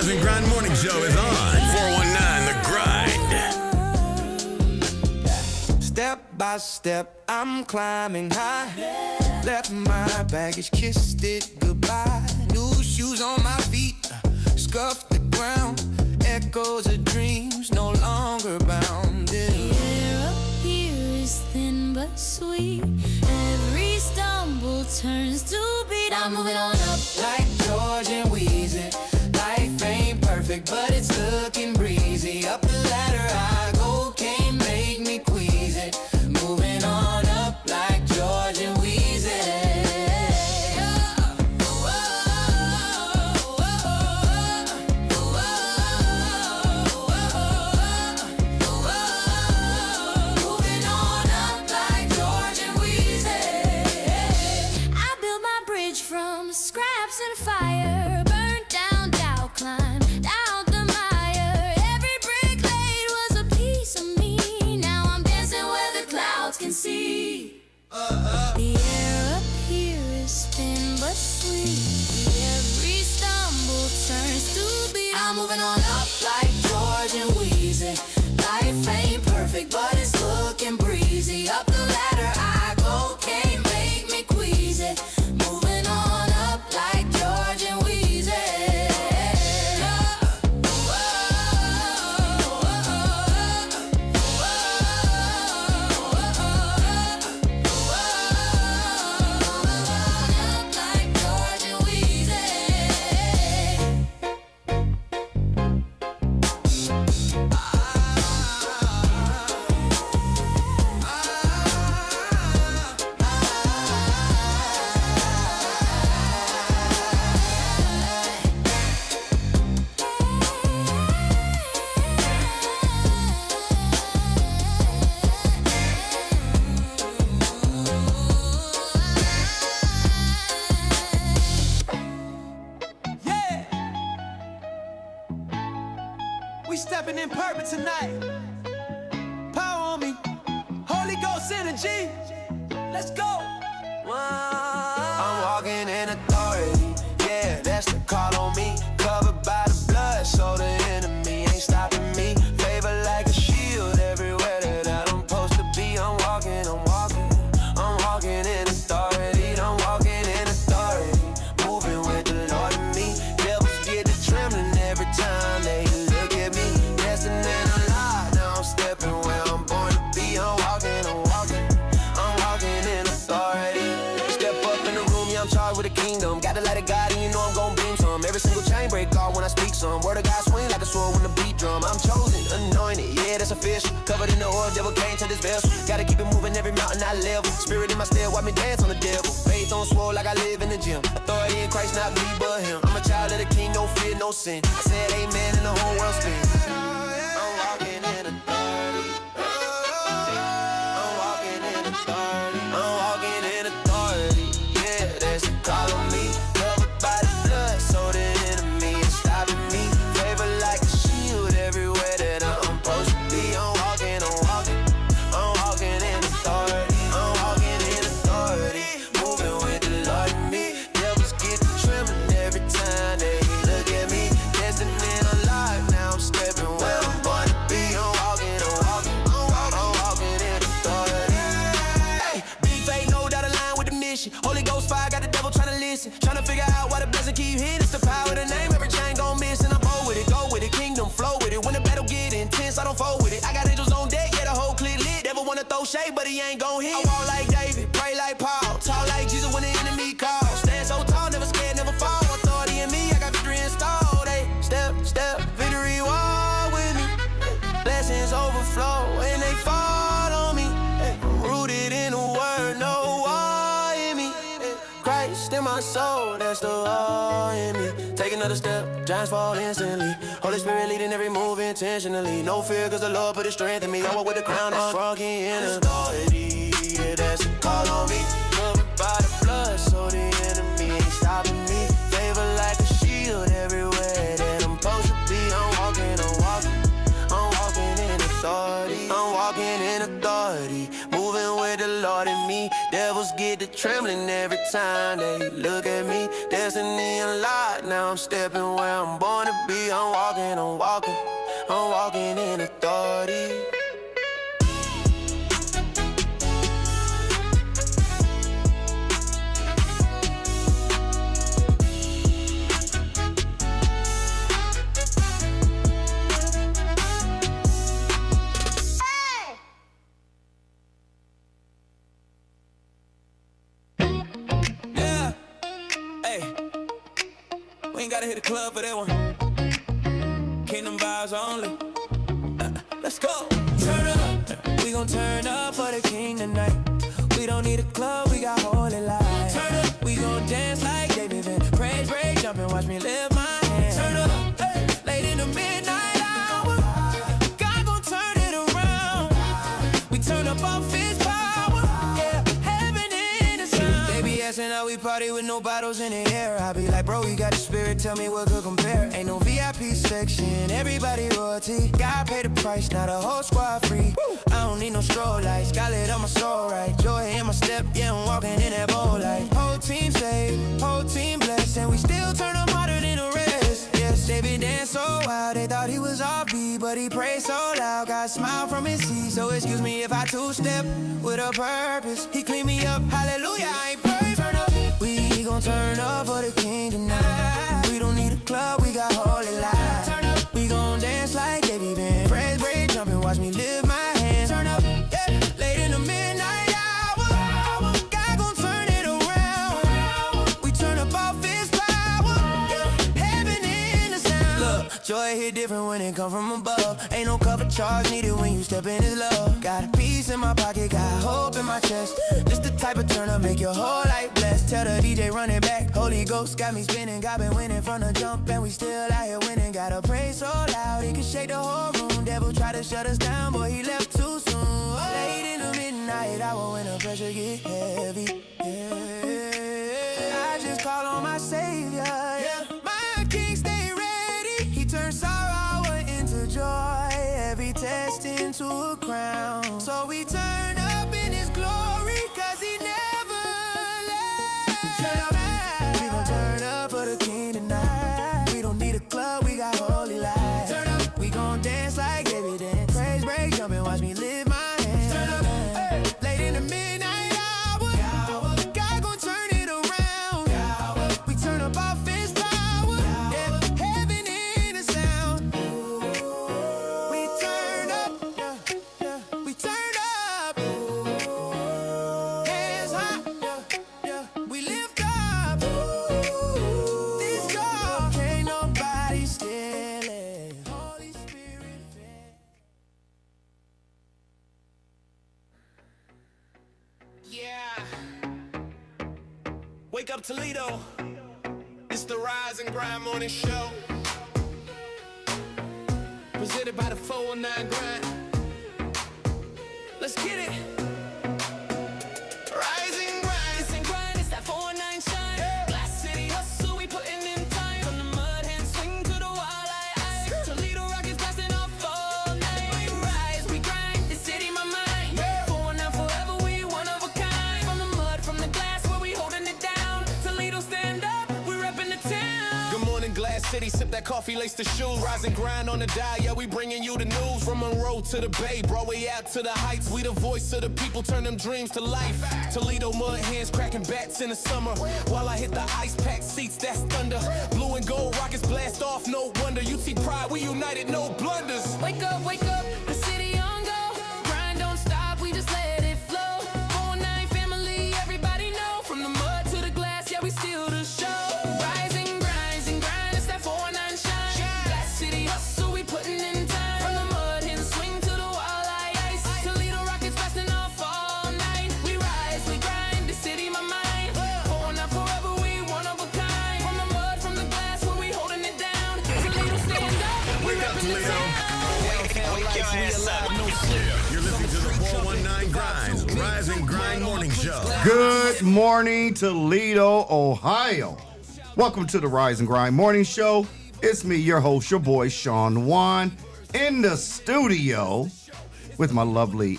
Rise and Grind Morning Show is on 419 The Grind. Step by step, I'm climbing high. Left my baggage, kissed it goodbye. New shoes on my feet, scuffed the ground. Echoes of dreams, no longer bound. The air up here is thin but sweet. Every stumble turns to beat. I'm moving on up Like George and Wheezy. Life ain't perfect, but it's looking breezy. Up the ladder I go, can't make me queasy. Moving on up like George and Wheezy. Moving on up like George and Wheezy. I built my bridge from scraps and fire. Burnt down, down, climbed out the mire. Every brick laid was a piece of me. Now I'm dancing where the clouds can see. The air up here is thin but sweet. Every stumble turns to beat. I'm moving on up like George and Wheezy. Life ain't perfect, but it's looking breezy. Up the ladder I go, can't make me queasy. Moving on up like George and Wheezy. Yeah, we stepping in purpose tonight. Power on me, Holy Ghost energy. Let's go. I'm walking in authority. Yeah, that's the call on me. Covered by the blood, so the enemy ain't stopping me. Favor like a shield everywhere that I'm supposed to be. I'm walking in authority. I'm walking in authority. Moving with the Lord in me. Devils get to trembling every time they look at me. Destined and alive, now I'm stepping where I'm born to be. I'm walking in authority. Step up in the room, yeah, I'm charged with the kingdom. Got the light of God, and you know I'm gon' beam some. Every single chain break off when I speak some. Word of God swing like a sword when the beat drum. I'm chosen, anointed, yeah, that's official. Covered in the oil, devil came to this vessel. Gotta keep it moving every mountain I level. Spirit in my step, watch me dance on the devil. Faith on swole like I live in the gym. Authority in Christ, not me but him. I'm a child of the king, no fear, no sin. I said amen and the whole world spins. I'm walking in authority. I'm walking in authority. I'm walking in authority. Yeah, that's the call on me. Covered by the blood, so the enemy ain't stopping me. Favor like a shield everywhere that I'm supposed to be. I'm walking in authority. I'm walking in authority. Moving with the Lord in me. Devils get to trembling every time they look at me. Destined and alive, now I'm stepping where I'm born to be. I'm walking in authority. Hey, big faith, no doubt align with the mission. Holy Ghost fire, got the devil tryna listen. Tryna figure out why the blessing keep hitting. It's the power of the name, every chain gon' miss. And I'm bold with it, go with it, kingdom flow with it. When the battle get intense, I don't fold with it. I got angels on deck, yeah, the whole clip lit. Devil wanna throw shade, but he ain't gon' hit. I walk like David, pray like Paul. Talk like Jesus when the enemy calls. Stand so tall, never scared, never fall. Authority in me, I got victory installed. Hey, step, victory walk with me. Blessings overflow and they fall on me. Hey, rooted in the word, no war in me. Hey, Christ in my soul, that's the war in me. Take another step, giants fall instantly. Holy Spirit leading every move intentionally. No fear, cause the Lord put his strength in me. I walk with the crown that's walking in authority. Yeah, that's the call on me. Covered by the blood, so the enemy ain't stopping me. Favor like a shield everywhere that I'm supposed to be. I'm walking in authority. I'm walking in authority. Moving with the Lord in me. Devils get to trembling every time they look at me. Destiny unlocked, now I'm stepping where I'm born to be. I'm and I'm walking in authority. Gotta hit the club for that one. Kingdom vibes only. Let's go. Turn up. We gon' turn up for the king tonight. We don't need a club, we got holy lights. Turn up. We gon' dance like David Van. Praise break, jump and watch me lift my hands. Turn up. Hey. Late in the midnight hour. God gon' turn it around. We turn up off his power. Yeah, heaven in the sound. They be asking how we party with no bottles in the air. I be like, bro, you got the spirit, tell me what could compare. Ain't no VIP section, everybody royalty. God pay the price, now the whole squad free. I don't need no strobe lights, got lit on my soul right. Joy in my step, yeah, I'm walking in that bowl light. Whole team saved, whole team blessed, and we still turn up harder than the rest. Yes, they been dancing so wild, they thought he was off beat, but he prayed so loud, got smile from his seat. So excuse me if I two-step with a purpose. He cleaned me up, hallelujah, I ain't perfect. Turn up. We gon' turn up for the king tonight. We don't need a club, we got holy lights. Turn up. We gon' dance like David Van. Praise break, jump and watch me lift my hands. Turn up, yeah. Late in the midnight hour. God gon' turn it around. We turn up off his power. Yeah. Heaven in the sound. Look, joy hit different when it come from above. Ain't no cover charge needed when you step in his love. Got a piece in my pocket, got hope in my chest. This the type of turn up make your whole life blessed. Tell the DJ run it back. Holy Ghost got me spinning. God been winning from the jump and we still out here winning. Gotta pray so loud it can shake the whole room. Devil try to shut us down, boy he left too soon. Late in the midnight hour when the pressure get heavy. Yeah. I just call on my Savior. Yeah. My King stay ready. He turns sorrow into joy. Every test into a crown. So we turn up in his glory, cause he never left. We gon' turn up for the king tonight. We don't need a club, we got holy lights. Turn up. We gon' dance like David Dan. Praise break, jump and watch me lift my hands. Turn up. Hey. Late in the midnight hour. God gon' turn it around. We turn up off his power. Yeah. Heaven in the sound. We turn up. Yeah. We turn up. Hands high. Yeah. We lift up. This God can't nobody steal it. Holy Spirit fed. Yeah. Wake up Toledo. It's the Rise and Grind Morning Show. Presented by the 419 Grind. Let's get it. Rise and Grind. Rise and grind, it's that 4-9 shine. Glass City hustle, we putting in time. From the mud hand swing to the wall, Toledo Rockets blasting off all night. We rise, we grind, the city my mind. 419 forever, we one of a kind. From the mud, from the glass, where we holding it down. Toledo stand up, we repping the town. Good morning, Glass City. Sip that coffee, lace the shoes. Rise and Grind on the dial. Yeah, we bringing you the news. From Monroe to the Bay, Broadway out to the heights. We the voice of the people, turn them dreams to life. Toledo mud hands cracking bats in the summer. While I hit the ice pack seats, that's thunder. Blue and gold rockets blast off, no wonder. UT Pride, we united, no blunders. Wake up, the city on go. Grind don't stop, we just let it flow. 419 family, everybody know. From the mud to the glass, yeah, we steal the show. Rise and grind, it's that 419 shine. Glass City hustle, we putting in time. From the mud and swing to the wall like ice. Toledo Rockets blasting off all night. We rise, we grind, the city my mind. 419 forever, we one of a kind. From the mud, from the glass, where we holding it down. Toledo stand up, we repping the town. You're listening to the 419 Grinds Rise and Grind Morning Show. Good morning, Toledo, Ohio. Welcome to the Rise and Grind Morning Show. It's me, your host, your boy, Shawn Juan, in the studio with my lovely,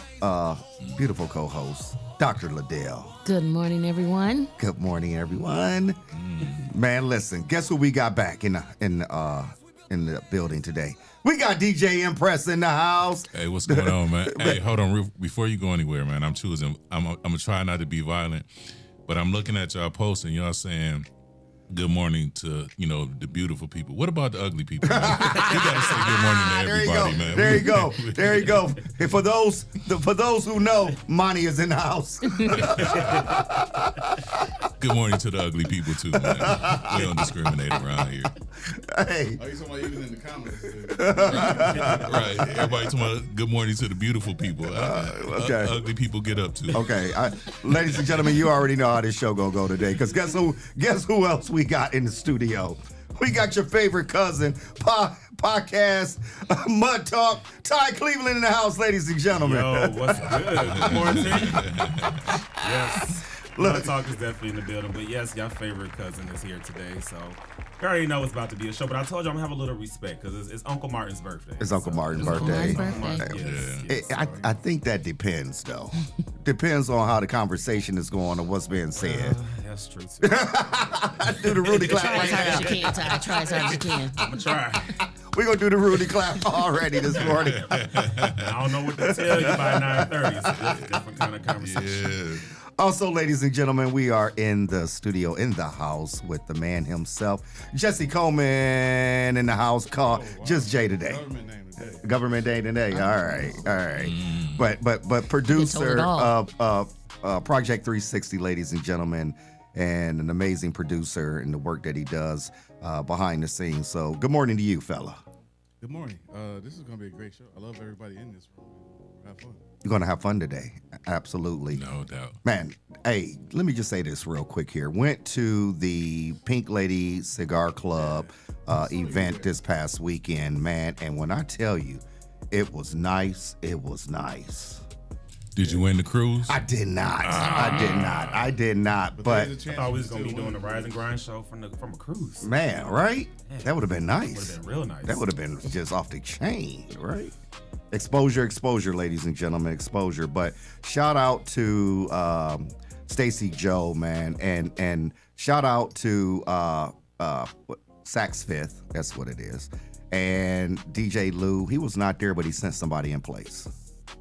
beautiful co-host, Dr. Ladale. Good morning, everyone. Good morning, everyone. Man, listen, guess what we got back in the in the building today. We got DJ Mpress in the house. Hey, what's going on, man? Hey, hold on. Before you go anywhere, man, I'm going to try not to be violent, but I'm looking at y'all posts and y'all saying, good morning to, the beautiful people. What about the ugly people? Man? You got to say good morning to everybody, man. There you go. And for those who know, Monty is in the house. Good morning to the ugly people, too, man. We don't discriminate around here. Hey. Oh, you talking about even in the comments? Right. Everybody talking about good morning to the beautiful people. Okay. Ugly people get up, too. Okay. Ladies and gentlemen, you already know how this show gonna go today. Because guess who else we got in the studio? We got your favorite cousin, podcast, Mud Talk, Ty Cleveland in the house, ladies and gentlemen. Yo, what's good? Good morning. Yes. Mud Talk is definitely in the building. But yes, your favorite cousin is here today. So you already know it's about to be a show. But I told you I'm going to have a little respect because it's Uncle Martin's birthday. It's Uncle Martin's birthday. Yes. I think that depends, though. Depends on how the conversation is going or what's being said. That's true, too. Do the Rudy clap. Try as hard as you can, Ty. Try as hard as you can. I'm going to try. We're going to do the Rudy clap already this morning. I don't know what to tell you by 9:30. It's a different kind of conversation. Yeah. Also, ladies and gentlemen, we are in the studio, in the house with the man himself, Jesse Coleman in the house, called Just Jay today. Government Day today. All right. But producer of Project 360, ladies and gentlemen, and an amazing producer in the work that he does behind the scenes. So, good morning to you, fella. Good morning. This is going to be a great show. I love everybody in this room. Have fun. You're going to have fun today. Absolutely. No doubt. Man, hey, let me just say this real quick here. Went to the Pink Lady Cigar Club event this past weekend, man. And when I tell you, it was nice. It was nice. Did you win the cruise? I did not. I did not. But I thought we was going to be doing the Rise and Grind show from a cruise. man, right? That would have been nice. Would have been real nice. That would have been just off the chain, right? Exposure, ladies and gentlemen, exposure. But shout out to Stacy Joe, man, and shout out to Sax Fifth, that's what it is, and DJ Lou. He was not there, but he sent somebody in place.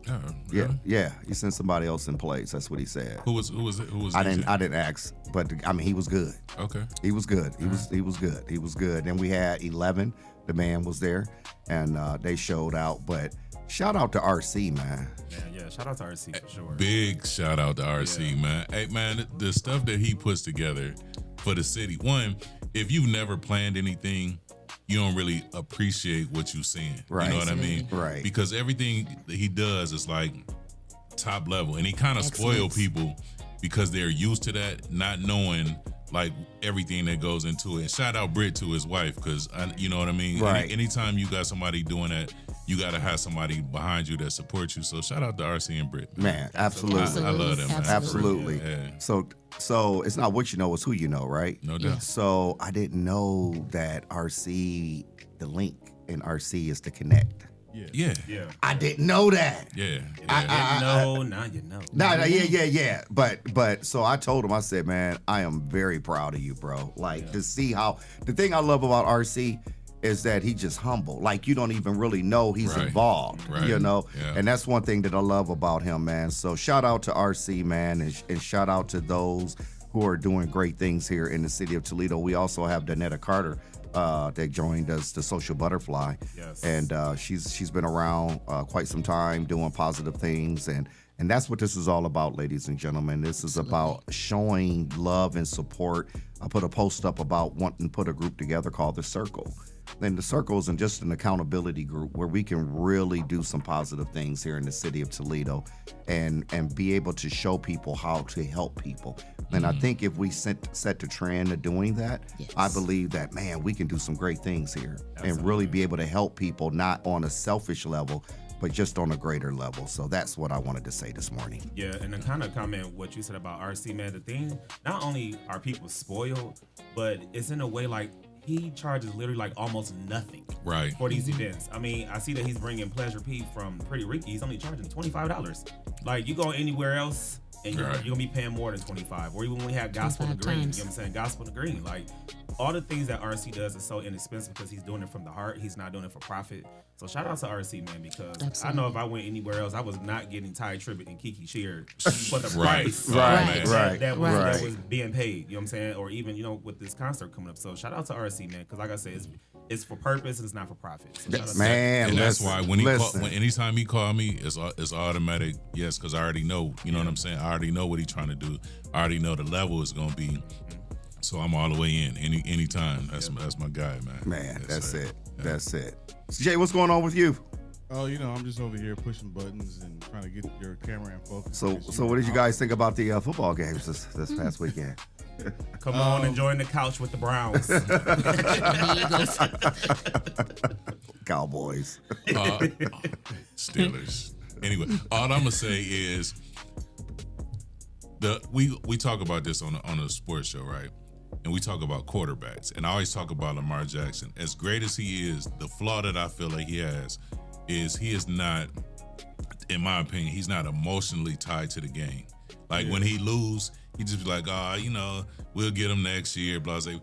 Oh, really? Yeah, he sent somebody else in place. That's what he said. Who was it? I didn't ask, but I mean, he was good. Okay. He was good. He was good. He was good. And we had 11. The man was there, and they showed out. But shout out to RC, man. Yeah, shout out to RC for sure. Big shout out to RC, man. Hey, man, the stuff that he puts together for the city. One, if you've never planned anything, you don't really appreciate what you're seeing. Right. You know what I mean? Right. Because everything that he does is like top level, and he kind of spoil people because they're used to that, not knowing like everything that goes into it. And shout out Britt to his wife, because you know what I mean? Right. Anytime you got somebody doing that, you got to have somebody behind you that supports you. So shout out to RC and Britt. Man, absolutely. I love them, man. Absolutely. Yeah. So it's not what you know, it's who you know, right? No doubt. So I didn't know that RC, the link in RC is to connect. Yeah. I didn't know that. Yeah. Now you know. Yeah. But so I told him, I said, man, I am very proud of you, bro. Like to see how the thing I love about RC is that he just humble. Like you don't even really know he's involved, you know? Yeah. And that's one thing that I love about him, man. So shout out to RC, man, and shout out to those who are doing great things here in the city of Toledo. We also have Danetta Carter that joined us, the Social Butterfly. Yes. And she's been around quite some time doing positive things, and that's what this is all about, ladies and gentlemen. This is about showing love and support. I put a post up about wanting to put a group together called The Circle. And The Circle is just an accountability group where we can really do some positive things here in the city of Toledo and be able to show people how to help people. And I think if we set the trend of doing that, I believe that, man, we can do some great things here and really be able to help people, not on a selfish level, but just on a greater level. So that's what I wanted to say this morning. Yeah, and to kind of comment what you said about RC, man, the thing, not only are people spoiled, but it's in a way like he charges literally like almost nothing for these events. I mean, I see that he's bringing Pleasure P from Pretty Ricky. He's only charging $25. Like, you go anywhere else, and you're gonna be paying more than 25. Or even when we have gospel in the green, you know what I'm saying? Gospel in the green, like all the things that RC does is so inexpensive because he's doing it from the heart. He's not doing it for profit. So shout out to RC, man, because I know if I went anywhere else, I was not getting Ty Tribbett and Kiki Sheard for the price that was being paid. You know what I'm saying? Or even, you know, with this concert coming up. So shout out to RC, man, because like I said, it's for purpose and it's not for profit. So man, and that's why anytime he called me, it's automatic yes, because I already know. You know what I'm saying? I already know what he's trying to do. I already know the level is gonna be. So I'm all the way in anytime. That's my guy, man. Man, that's it. Yeah. That's it. Jay, what's going on with you? Oh, you know, I'm just over here pushing buttons and trying to get your camera in focus. So what did you guys think about the football games this past weekend? Come on, enjoying the couch with the Browns. Cowboys. Steelers. Anyway, all I'm gonna say is we talk about this on a sports show, right? And we talk about quarterbacks, and I always talk about Lamar Jackson. As great as he is, the flaw that I feel like he has is he is not, in my opinion, he's not emotionally tied to the game. Like when he lose, he just be like, you know, we'll get him next year, blah, blah.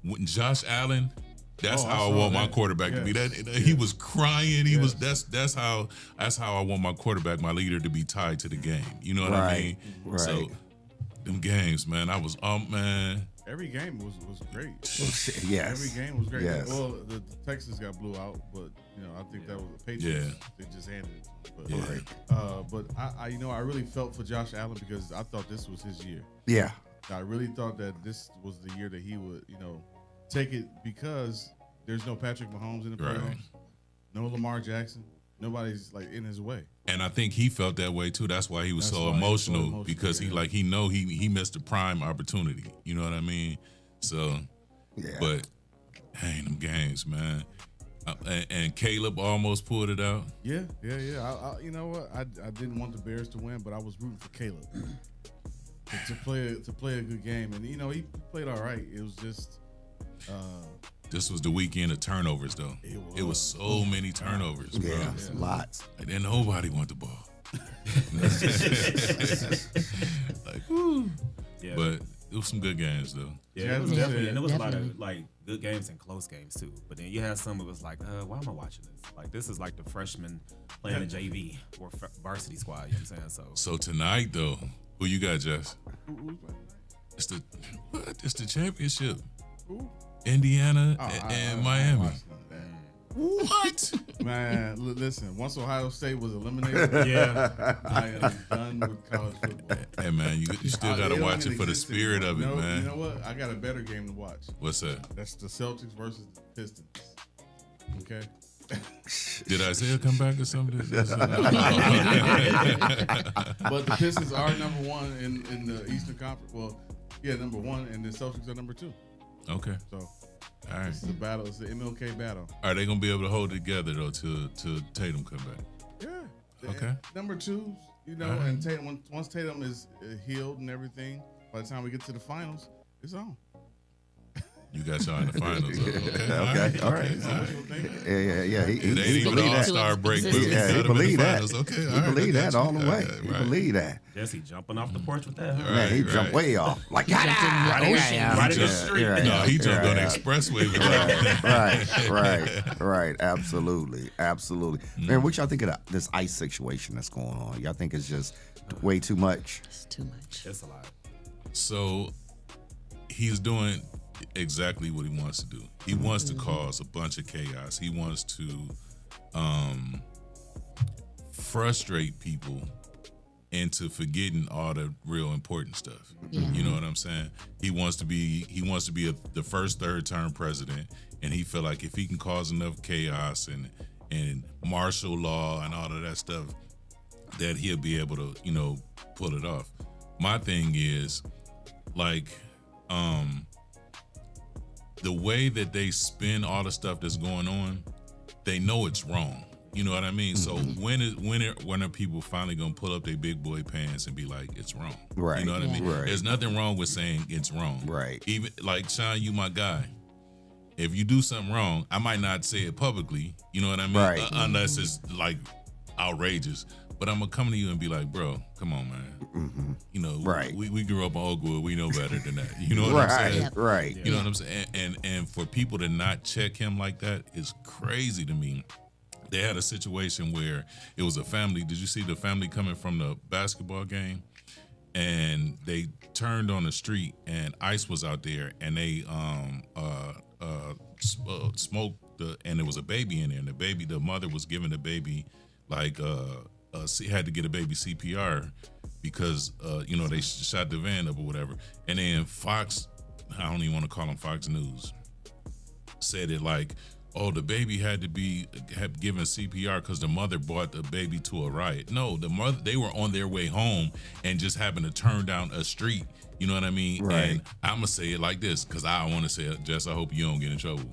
When Josh Allen, that's how I want my quarterback to be. He was crying. He was that's how I want my quarterback, my leader, to be tied to the game. You know what I mean? Right. So them games, man, I was man. Every game was great. Yes. Every game was great. Yes. Well, the Texans got blew out, but you know, I think that was the Patriots. They just handed it. But I you know, I really felt for Josh Allen because I thought this was his year. Yeah. I really thought that this was the year that he would, you know, take it because there's no Patrick Mahomes in the playoffs, no Lamar Jackson. Nobody's like in his way. And I think he felt that way too. That's why he was so emotional because he know he missed a prime opportunity. You know what I mean? So, but hey, them games, man. And Caleb almost pulled it out. Yeah. I you know what? I didn't want the Bears to win, but I was rooting for Caleb to play a good game, and you know he played all right. It was just. This was the weekend of turnovers, though. It was so many turnovers, bro. Yeah, lots. Like, then nobody want the ball. Like, woo. Yeah. But it was some good games, though. Yeah, it was definitely, and there was a lot of like good games and close games too. But then you had some that was like, why am I watching this? Like, this is like the freshman playing the JV or varsity squad. You know what I'm saying? So tonight, though, who you got, Jess? It's the championship. Who? Indiana and Miami. What? Man, listen, once Ohio State was eliminated, I am done with college football. Hey, man, you still got to watch it for the spirit of it, man. You know what? I got a better game to watch. What's that? That's the Celtics versus the Pistons. Okay? Did Isaiah come back or something? But the Pistons are number one in the Eastern Conference. Well, yeah, number one, and the Celtics are number two. Okay. So, all right. This is a battle. It's the MLK battle. Are they gonna be able to hold it together though till Tatum come back? Yeah. Okay. Number two, you know, and Tatum once Tatum is healed and everything, by the time we get to the finals, it's on. You got y'all in the finals. Okay. All right. Yeah. He even an all-star break. He believe that. Okay. He believe that all the way. He believe that. Jesse jumping off the porch with that. Huh? Man, he jumped way off. Like, right in the street. No, he jumped on the expressway with that. Right. Absolutely. Man, what y'all think of this ICE situation that's going on? Y'all think it's just way too much? It's too much. It's a lot. So he's doing exactly what he wants to do. He wants to cause a bunch of chaos. He wants to frustrate people into forgetting all the real important stuff. You know what I'm saying? He wants to be the first third-term president, and he feel like if he can cause enough chaos and martial law and all of that stuff, that he'll be able to, you know, pull it off. My thing is, like, the way that they spin all the stuff that's going on, they know it's wrong. You know what I mean? So when are people finally gonna pull up their big boy pants and be like, it's wrong? Right. You know what I mean? Right. There's nothing wrong with saying it's wrong. Right. Even like Shawn, you my guy. If you do something wrong, I might not say it publicly. You know what I mean? Right. Unless it's like outrageous. But I'm gonna come to you and be like, bro, come on, man. You know, Right. we grew up on Oakwood. We know better than that. You know what I'm saying? Yep. Right. You know what I'm saying? And for people to not check him like that is crazy to me. They had a situation where it was a family. Did you see the family coming from the basketball game? And they turned on the street, and ICE was out there, and they smoked and there was a baby in there, and the mother was giving the baby had to get a baby CPR because they shot the van up or whatever. And then Fox, I don't even want to call them Fox News, said it like, oh, the baby had given CPR because the mother brought the baby to a riot. No, they were on their way home and just happened to turn down a street. You know what I mean? Right. And I'm gonna say it like this because I want to say it. Jess, I hope you don't get in trouble.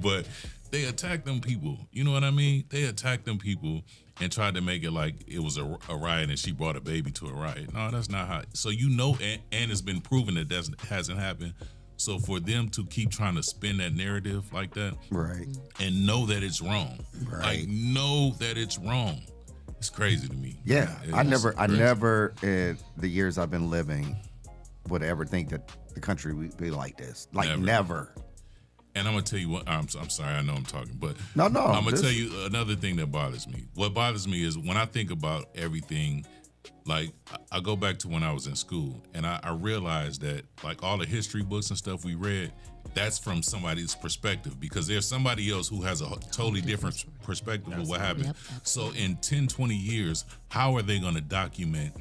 But they attacked them people. You know what I mean? They attacked them people and tried to make it like it was a riot and she brought a baby to a riot. No, that's not how. So and it's been proven that hasn't happened. So for them to keep trying to spin that narrative like that, Right. and know that it's wrong, Right. know that it's wrong, it's crazy to me. Yeah. It's I never crazy. in the years I've been living would ever think that the country would be like this. Like never. And I'm gonna tell you what. I'm sorry. I know I'm talking, but No. I'm gonna tell you another thing that bothers me. What bothers me is when I think about everything. Like I go back to when I was in school, and I realized that like all the history books and stuff we read, that's from somebody's perspective because there's somebody else who has a totally different perspective of what happened. Yep, so in 10, 20 years, how are they going to document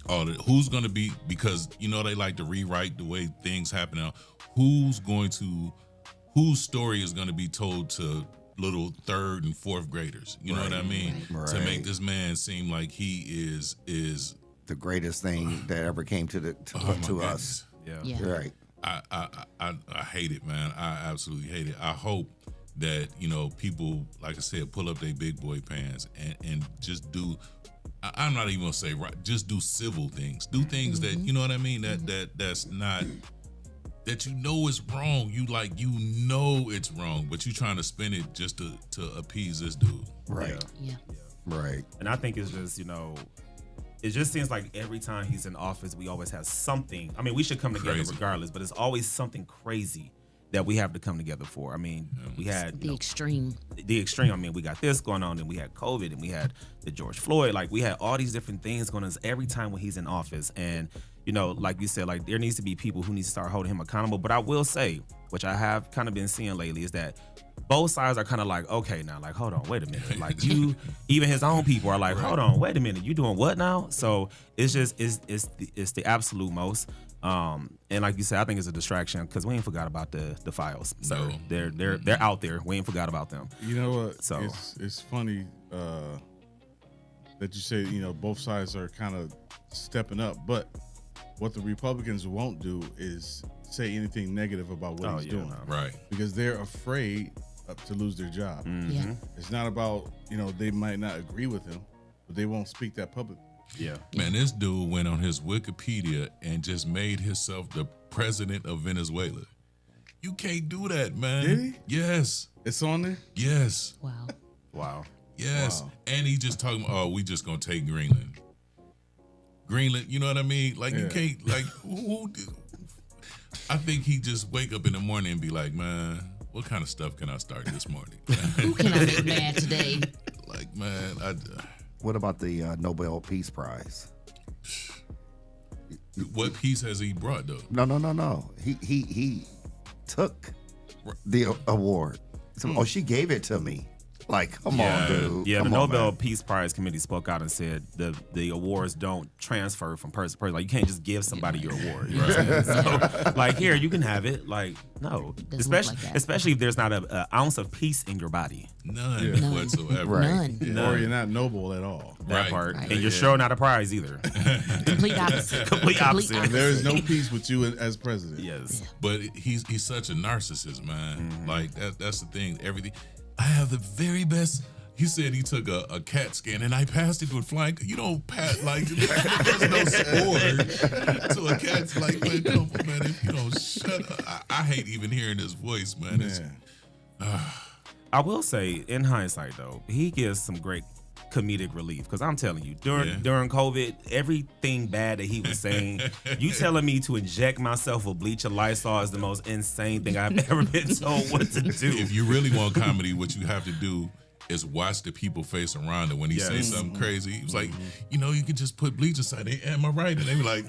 all that? Who's going to be, because they like to rewrite the way things happen now. Whose story is going to be told to little third and fourth graders? You know what I mean? Right. To make this man seem like he is the greatest thing that ever came to us. Yeah. Right. I hate it, man. I absolutely hate it. I hope that people, like I said, pull up their big boy pants and just do. I'm not even gonna say right. Just do civil things. Do things that you know what I mean. That's not. That is wrong. You know it's wrong, but you trying to spin it just to appease this dude. Right. Yeah. Right. And I think it's just, it just seems like every time he's in office, we always have something. I mean, we should come together Crazy. regardless, but it's always something crazy that we have to come together for. I mean, we had The extreme. the extreme. I mean, we got this going on, and we had COVID, and we had the George Floyd. Like, we had all these different things going on every time when he's in office. And, like you said, like there needs to be people who need to start holding him accountable. But I will say, which I have kind of been seeing lately, is that both sides are kind of like, okay, now, like, hold on, wait a minute. Like even his own people are like, hold on, wait a minute, you doing what now? So it's just, it's the absolute most. And like you said, I think it's a distraction because we ain't forgot about the files. So No. they're out there. We ain't forgot about them. You know what? So- it's funny that you say both sides are kind of stepping up, but what the Republicans won't do is say anything negative about what he's doing, Right. because they're afraid to lose their job. Yeah. It's not about they might not agree with him, but they won't speak that publicly. Yeah. Man, this dude went on his Wikipedia and just made himself the president of Venezuela. You can't do that, man. Did he? Yes. It's on there. Yes. Wow. Wow. Yes. Wow. And he just talking about, we just gonna take Greenland. Greenland, you know what I mean? Like you Yeah. can't I think he just wake up in the morning and be like, man, what kind of stuff can I start this morning? Who can I make mad today? Like, man, What about the Nobel Peace Prize? what piece has he brought though? No. He took the award. So, she gave it to me. Like, come on, dude. Yeah, Come the on, Nobel man. Peace Prize Committee spoke out and said the awards don't transfer from person to person. Like, you can't just give somebody your award. You know what I'm saying? So, like, here, you can have it. Like, no. Doesn't look like that. Especially if there's not an ounce of peace in your body. None None. whatsoever. Right. None. Or you're not noble at all. That Right. part. Right. And you're sure not a prize either. Complete opposite. Complete opposite. There is no peace with you as president. Yes. But he's such a narcissist, man. Mm-hmm. Like that's the thing. Everything. I have the very best. He said he took a CAT scan and I passed it with flying. You don't pass like there's no score to a cat's like, man, come on, man. If you don't shut up, I hate even hearing his voice, man. It's, Yeah. I will say, in hindsight, though, he gives some great comedic relief. Because I'm telling you, during COVID, everything bad that he was saying, you telling me to inject myself with bleach and Lysol is the most insane thing I've ever been told what to do. If you really want comedy, what you have to do is watch the people face around it. When he say something crazy, he was like, you know, you can just put bleach aside. Am I right? And they were like,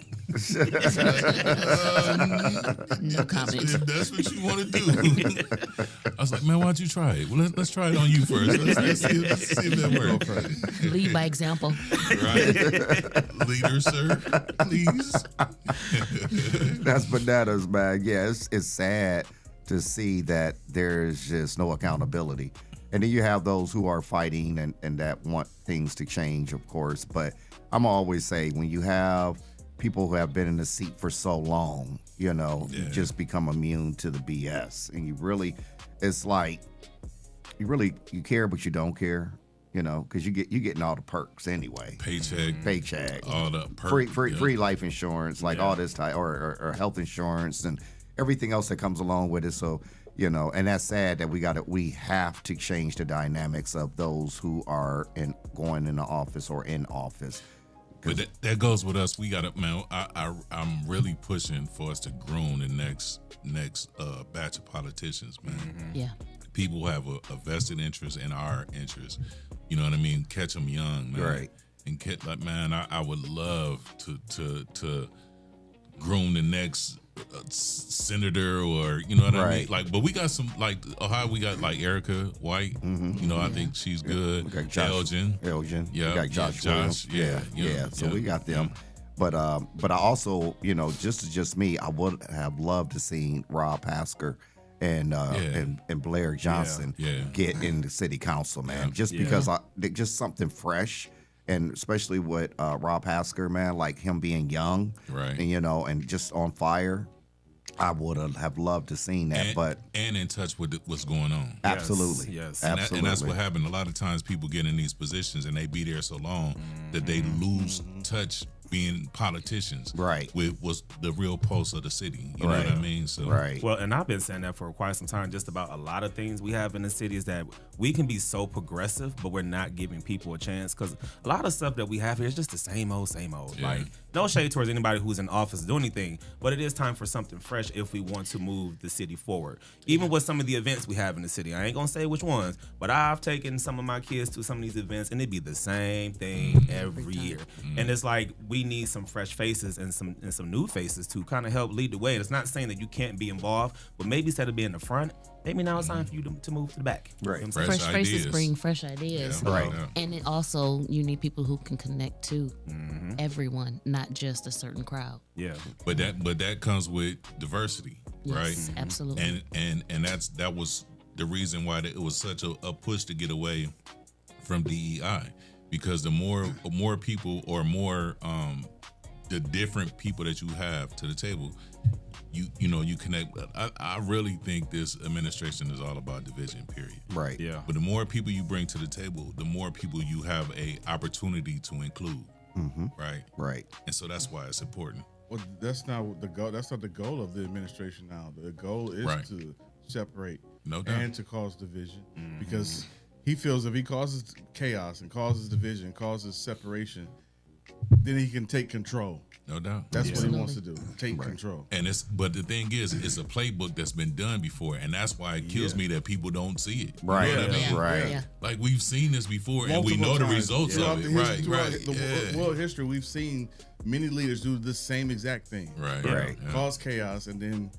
no comment. If that's what you want to do. I was like, man, why don't you try it? Well, let's try it on you first. Let's see if that works. Lead by example. Right. Leader, sir, please. That's bananas, man. Yeah, it's sad to see that there's just no accountability. And then you have those who are fighting and that want things to change, of course. But I'm always say when you have people who have been in the seat for so long, you know, you just become immune to the BS. And you really, it's like, you care, but you don't care, you know, because you're getting all the perks anyway. Paycheck. All the perks. Free life insurance, like all this type, or health insurance and everything else that comes along with it. So, you know, and that's sad that we have to change the dynamics of those who are going in the office or in office. But that goes with us. We got to, man. I'm really pushing for us to groom the next batch of politicians, man. Mm-hmm. Yeah. People who have a vested interest in our interest. You know what I mean? Catch them young, man. Right. And like, man, I would love to groom the next senator, or you know what I mean, like. But we got some, like Ohio. We got like Erica White. You know, I think she's good. We got Josh, Elgin. Yeah, we got Josh. So we got them. But I also, you know, just me, I would have loved to see Rob Hasker and Blair Johnson get in the city council, man. Just because just something fresh. And especially with Rob Hasker, man, like him being young, right? And you know, and just on fire, I would have loved to seen that. And in touch with what's going on. Absolutely, yes. Absolutely. And that's what happened. A lot of times, people get in these positions and they be there so long that they lose touch being politicians, right? With what's the real pulse of the city. You know what I mean? So well, and I've been saying that for quite some time, just about a lot of things we have in the city, is that we can be so progressive, but we're not giving people a chance, because a lot of stuff that we have here is just the same old. Like, no shade towards anybody who's in office doing anything, but it is time for something fresh if we want to move the city forward. Even with some of the events we have in the city, I ain't gonna say which ones, but I've taken some of my kids to some of these events, and it'd be the same thing every year. And it's like, we need some fresh faces and some new faces to kind of help lead the way. And it's not saying that you can't be involved, but maybe instead of being in the front, maybe now it's time for you to move to the back. Right. You know fresh faces bring fresh ideas. Yeah, right. And it also, you need people who can connect to everyone, not just a certain crowd. Yeah. But that comes with diversity, right? Yes, absolutely. And that was the reason why it was such a push to get away from DEI, because the more people, or more the different people that you have to the table, you know, you connect. I really think this administration is all about division, period. Right. Yeah. But the more people you bring to the table, the more people you have a opportunity to include. Right. Right. And so that's why it's important. Well, that's not the goal. That's not the goal of the administration now. The goal is to separate and to cause division, because he feels if he causes chaos and causes division, causes separation, then he can take control. No doubt. That's what he wants to do. Take control. And but the thing is, it's a playbook that's been done before, and that's why it kills me that people don't see it. Right. You know what I mean? Right. Yeah. Like, we've seen this before, and we Multiple know the times. results of it. Right. The world history, we've seen many leaders do the same exact thing. Right. Right. Yeah. Cause chaos and then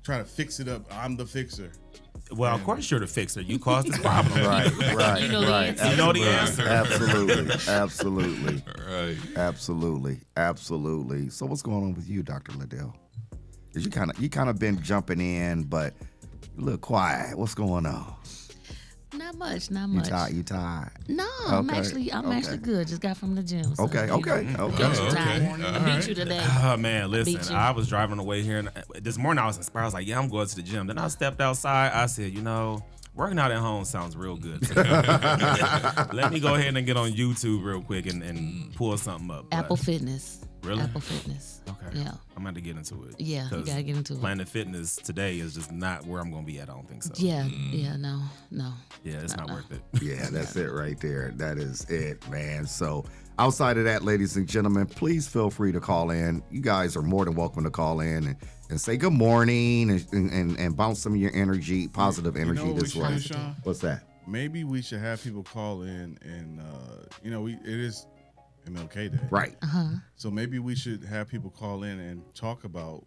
try to fix it up. I'm the fixer. Well, of course you're the fixer. You caused this problem. Right. You know the answer. You know the answer. Absolutely. Right. Absolutely. So what's going on with you, Dr. Ladale? Because you kind of been jumping in, but you're a little quiet. What's going on? Not much. You tired? No, Okay. I'm actually good. Just got from the gym. So, Okay. Beat you today. Oh man, Beat listen, you. I was driving on the way here, and this morning I was inspired. I was like, yeah, I'm going to the gym. Then I stepped outside. I said, you know, working out at home sounds real good. Let me go ahead and get on YouTube real quick and pull something up. Apple Fitness. Really? Apple Fitness. Okay. Yeah. I'm going to get into it. Yeah, you gotta get into it. Planet Fitness today is just not where I'm going to be at. I don't think so. Yeah, yeah, no. Yeah, it's not worth it. Yeah, that's it right there. That is it, man. So outside of that, ladies and gentlemen, please feel free to call in. You guys are more than welcome to call in and say good morning and bounce some of your energy, positive energy this way. What's that? Maybe we should have people call in and, it is MLK Day. Right. So maybe we should have people call in and talk about,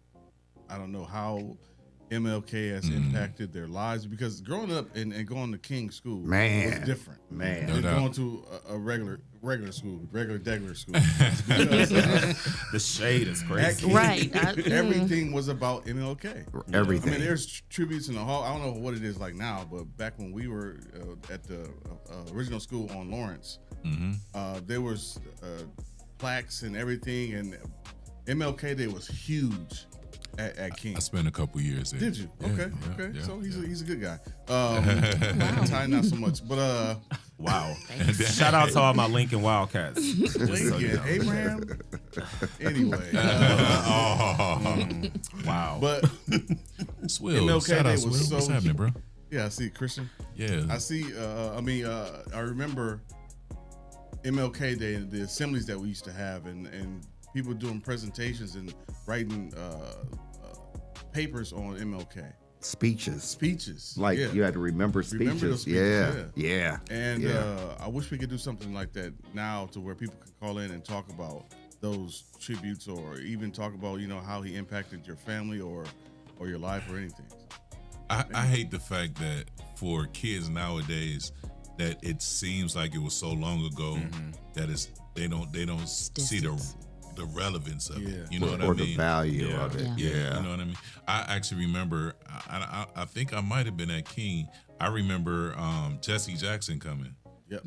I don't know, how MLK has impacted their lives, because growing up and going to King school was different. Than going to a regular school, regular school. Because, the shade is crazy. Right. Everything was about MLK. Everything. I mean, there's tributes in the hall. I don't know what it is like now, but back when we were at the original school on Lawrence, there was plaques and everything, and MLK Day was huge. At King. I spent a couple years there. Did you? Yeah, Okay. yeah. So he's a good guy. Ty, not so much, but wow. Shout out to all my Lincoln Wildcats. Lincoln, Abraham. Anyway. Wow. But Swill, MLK shout Day out, was Swill. so. What's happening, bro? Yeah, I see Christian. Yeah. I see. I remember MLK Day, the assemblies that we used to have, and people doing presentations and writing papers on MLK. Speeches. Like you had to remember speeches. Remember those speeches, Yeah. And I wish we could do something like that now, to where people can call in and talk about those tributes, or even talk about, how he impacted your family or your life or anything. I hate the fact that for kids nowadays, that it seems like it was so long ago that they don't see the relevance of it. You know what I mean? Or the value of it. Yeah. You know what I mean? I actually remember, I think I might have been at King. I remember Jesse Jackson coming. Yep.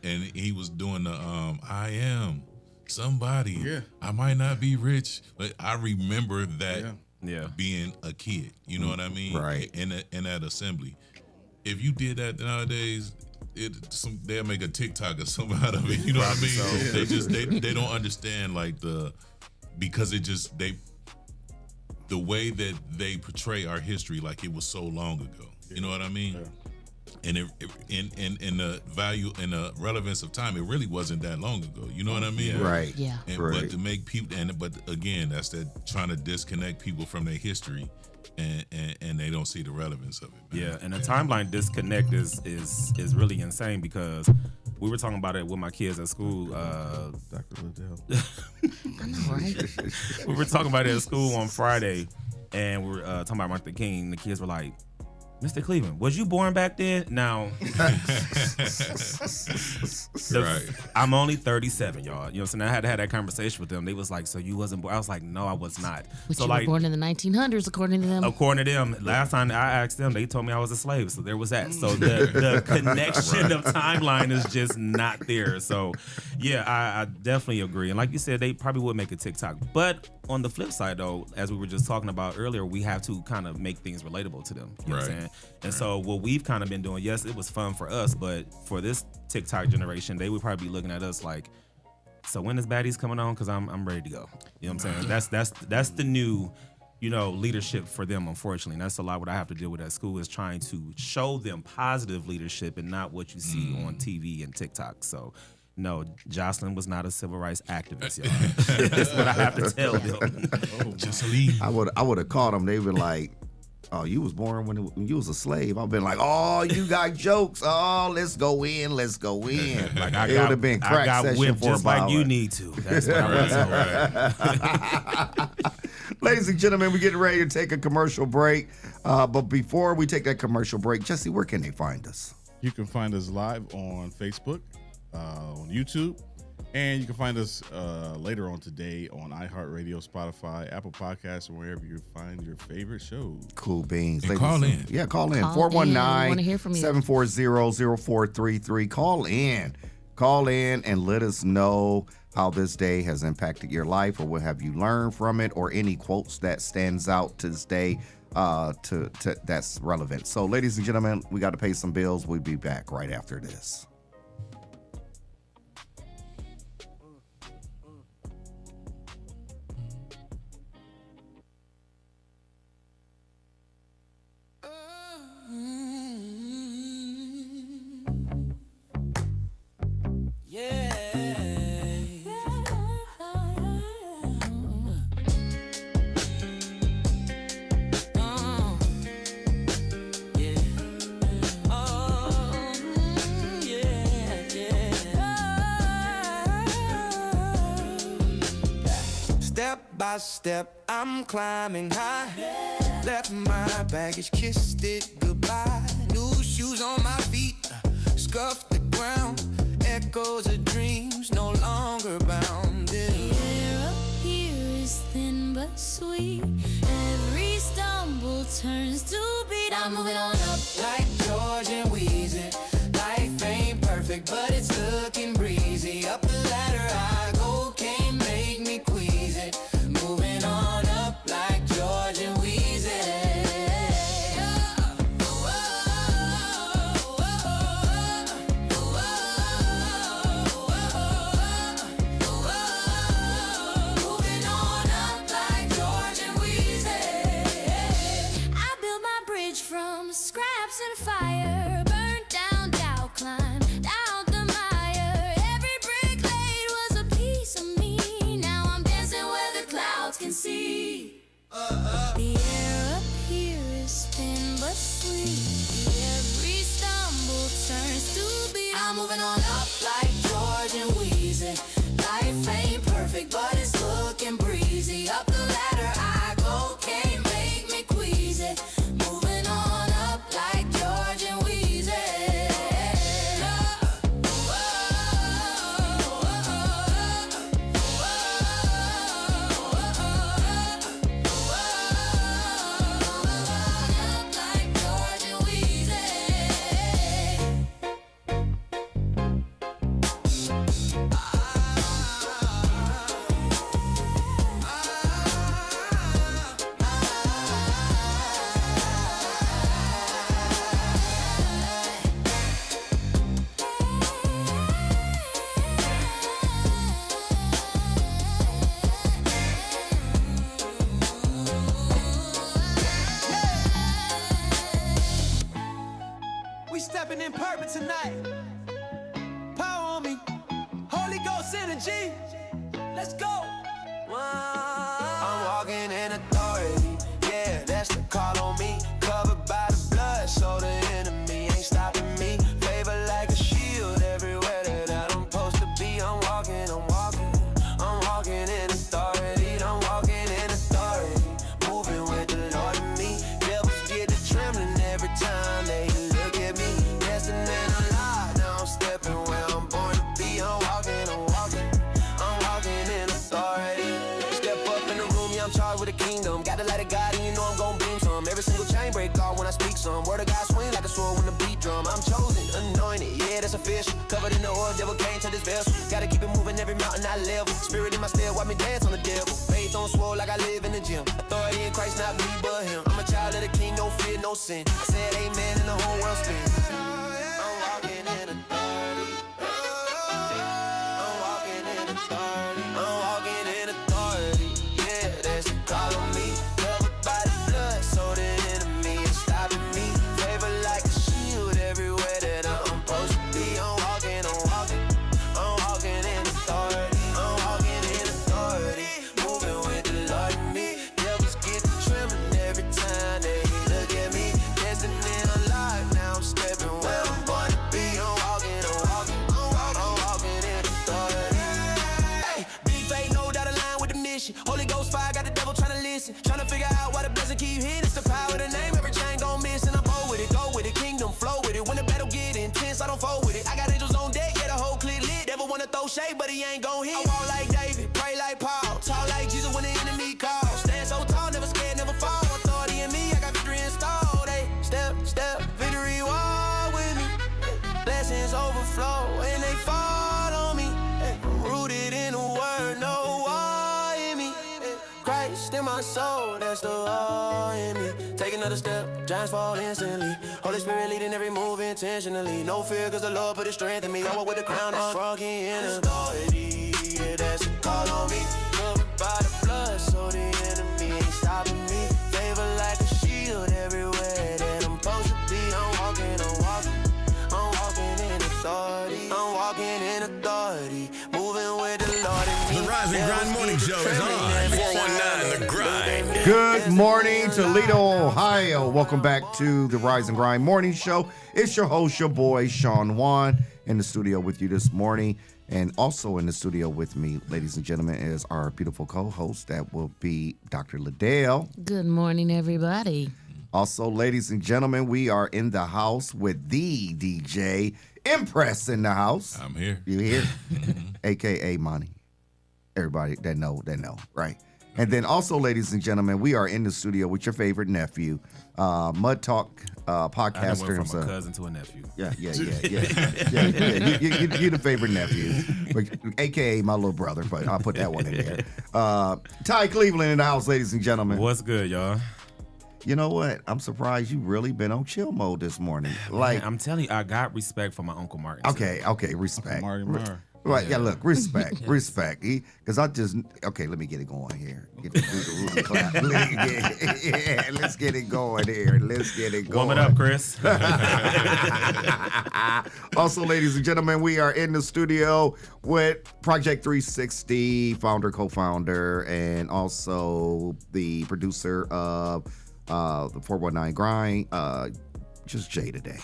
And he was doing the I am somebody. Yeah. I might not be rich, but I remember that Yeah. being a kid. You know what I mean? Right. In that assembly. If you did that nowadays, they'll make a TikTok or something out of it. You know what I mean? So, they don't understand because the way that they portray our history like it was so long ago. You know what I mean? Yeah. And in the value and the relevance of time, it really wasn't that long ago. You know what I mean? Right. Yeah. But to make people, but again, that's that trying to disconnect people from their history, and they don't see the relevance of it. Man. Yeah, and the timeline disconnect is really insane, because we were talking about it with my kids at school. Dr. Ladale. I know, right? We were talking about it at school on Friday, and we were talking about Martin Luther King. The kids were like, Mr. Cleveland, was you born back then? Now, Right. I'm only 37, y'all. You know what I'm saying? I had to have that conversation with them. They was like, so you wasn't born? I was like, no, I was not. But so you were born in the 1900s, according to them. According to them, last time I asked them, they told me I was a slave. So there was that. So the connection of timeline is just not there. So yeah, I definitely agree. And like you said, they probably would make a TikTok. But on the flip side, though, as we were just talking about earlier, we have to kind of make things relatable to them. You know what I'm saying? And so what we've kind of been doing, yes, it was fun for us, but for this TikTok generation, they would probably be looking at us like, so when is Baddies coming on? Because I'm ready to go. You know what I'm saying? That's the new, leadership for them, unfortunately. And that's a lot what I have to deal with at school, is trying to show them positive leadership and not what you see on TV and TikTok. So no, Jocelyn was not a civil rights activist, y'all. That's what I have to tell them. Jocelyn. I would have called them. They'd been like, oh, you was born when you was a slave. I've been like, oh, you got jokes. Oh, let's go in. Like it would have been crack session for just about like you need to. That's what I was Ladies and gentlemen, we're getting ready to take a commercial break. But before we take that commercial break, Jesse, where can they find us? You can find us live on Facebook, on YouTube, and you can find us later on today on iHeartRadio, Spotify, Apple Podcasts, and wherever you find your favorite shows. Cool beans. And call in. Yeah, call in. Call in. I wanna hear from you. 419-740-0433. Call in and let us know how this day has impacted your life, or what have you learned from it, or any quotes that stands out to this day to that's relevant. So, ladies and gentlemen, we got to pay some bills. We'll be back right after this. by step, I'm climbing high. Left my baggage, kissed it goodbye. New shoes on my feet, scuffed the ground. Echoes of dreams, no longer bound. The air up here is thin but sweet. Every stumble turns to beat. I'm moving on up like George and Weezy. Life ain't perfect, but it's looking breezy. Up the ladder I go, can't make me queasy. Moving on up like George and Weezy. Moving on up like George and Weezy. I built my bridge from scraps and fire. Burnt down, down, climb down the mire. Every brick laid was a piece of me. Now I'm dancing where the clouds can see. The air up here is thin but sweet. Every stumble turns to beat. I'm moving on up like George and Weezy. Life ain't perfect, but it's looking breezy. Up the ladder I go, can't make me queasy. Moving on up like George and Weezy. Like George and Weezy. We stepping in purpose tonight. Power on me. Holy Ghost energy. Let's go. I'm walking in authority. Yeah, that's the call on me. Covered by the blood, so the enemy ain't stopping me. Favor like a shield everywhere that I'm supposed to be. I'm walking, I'm walking. I'm walking in authority. I'm walking in authority. Moving with the Lord in me. Devils get to trembling every time they look at me. Destined and alive. Now I'm stepping where I'm born to be. I'm walking, I'm walking. I'm walking in authority. Step up in the room, yeah, I'm charged with the kingdom. Got the light of God, and you know I'm gon' beam some. Every single chain break off when I speak some. Word of God swing like a sword when the beat drum. I'm chosen, anointed, yeah, that's official. Covered in the oil, devil can't touch this vessel. Gotta keep it moving every mountain I level. Spirit in my step, watch me dance on the devil. Faith on swole like I live in the gym. Authority in Christ, not me but him. I'm a child of the king, no fear, no sin. I said amen and the whole world spins. I'm walking in authority. I'm walking in authority. I'm walking in authority. Yeah, that's the call on me. Covered by the blood, so the enemy ain't stopping me. Favor like a shield everywhere that I'm supposed to be. I'm walking, I'm walking. I'm walking in authority. I'm walking in authority. Moving with the Lord in me. Devils get to trembling every time they look at me. Destined and alive. Now I'm stepping where I'm born to be. I'm walking, I'm walking. I'm walking in authority. Hey, big faith, no doubt align with the mission. Holy Ghost fire, got the devil trying to listen. Trying to figure out why the blessing keep hitting. It's the power of the name, every chain gon' miss. And I'm bold with it, go with it, kingdom flow with it. When the battle get intense, I don't fold with it. I got angels on deck, yeah, the whole clip lit. Devil wanna throw shade, but he ain't gon' hit. I walk like David, pray like Paul. Talk like Jesus when the enemy calls. Stand so tall, never scared, never fall. Authority in me, I got victory installed. Hey, step, step, victory walk with me. Blessings overflow and they fall on me. Hey, rooted in the word, no war in me. Hey, Christ in my soul, that's the war in me. Take another step, giants fall instantly. Holy Spirit leading every move intentionally. No fear, cause the Lord put his strength in me. I walk with the crown that's strong in authority. Yeah, that's the call on me. Covered by the blood, so the enemy ain't stopping me. Favor like a shield everywhere that I'm supposed to be. I'm walking, I'm walking. I'm walking in authority. I'm walking in authority. Moving with the Lord in me. The Rise and Grind Morning Show is on. 419 The Grind. Good morning, Toledo, Ohio. Welcome back to the Rise and Grind Morning Show. It's your host, your boy, Shawn Juan, in the studio with you this morning. And also in the studio with me, ladies and gentlemen, is our beautiful co-host. That will be Dr. Ladale. Good morning, everybody. Also, ladies and gentlemen, we are in the house with the DJ Mpress in the house. I'm here. You here? AKA Money. Everybody that know, right? And then also, ladies and gentlemen, we are in the studio with your favorite nephew, Mud Talk podcaster. I went himself. from a cousin to a nephew. Yeah. You're the favorite nephew, AKA my little brother, but I'll put that one in there. Ty Cleveland in the house, ladies and gentlemen. What's good, y'all? You know what? I'm surprised you really been on chill mode this morning. Like, Man, I'm telling you, I got respect for my Uncle Martin. Okay, respect. Uncle Martin. Right, yeah, look, respect. Because let me get it going here. Get the clap. Let's get it going here. Warm it up, Chris. Also, ladies and gentlemen, we are in the studio with Project 360, founder, co-founder, and also the producer of the 419 Grind, just Jay today.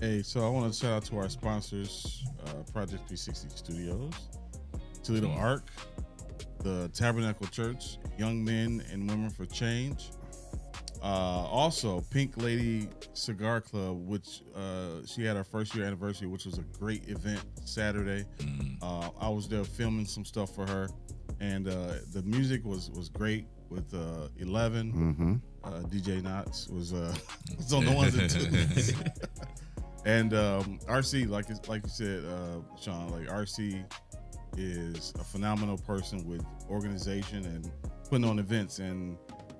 Hey, so I want to shout out to our sponsors, Project 360 Studios, Toledo Arc, the Tabernacle Church, Young Men and Women for Change. Also, Pink Lady Cigar Club, which she had her first year anniversary, which was a great event Saturday. I was there filming some stuff for her, and the music was great with 11. DJ Knots was on the ones and twos. And RC, like you said, Shawn, like RC is a phenomenal person with organization and putting on events, and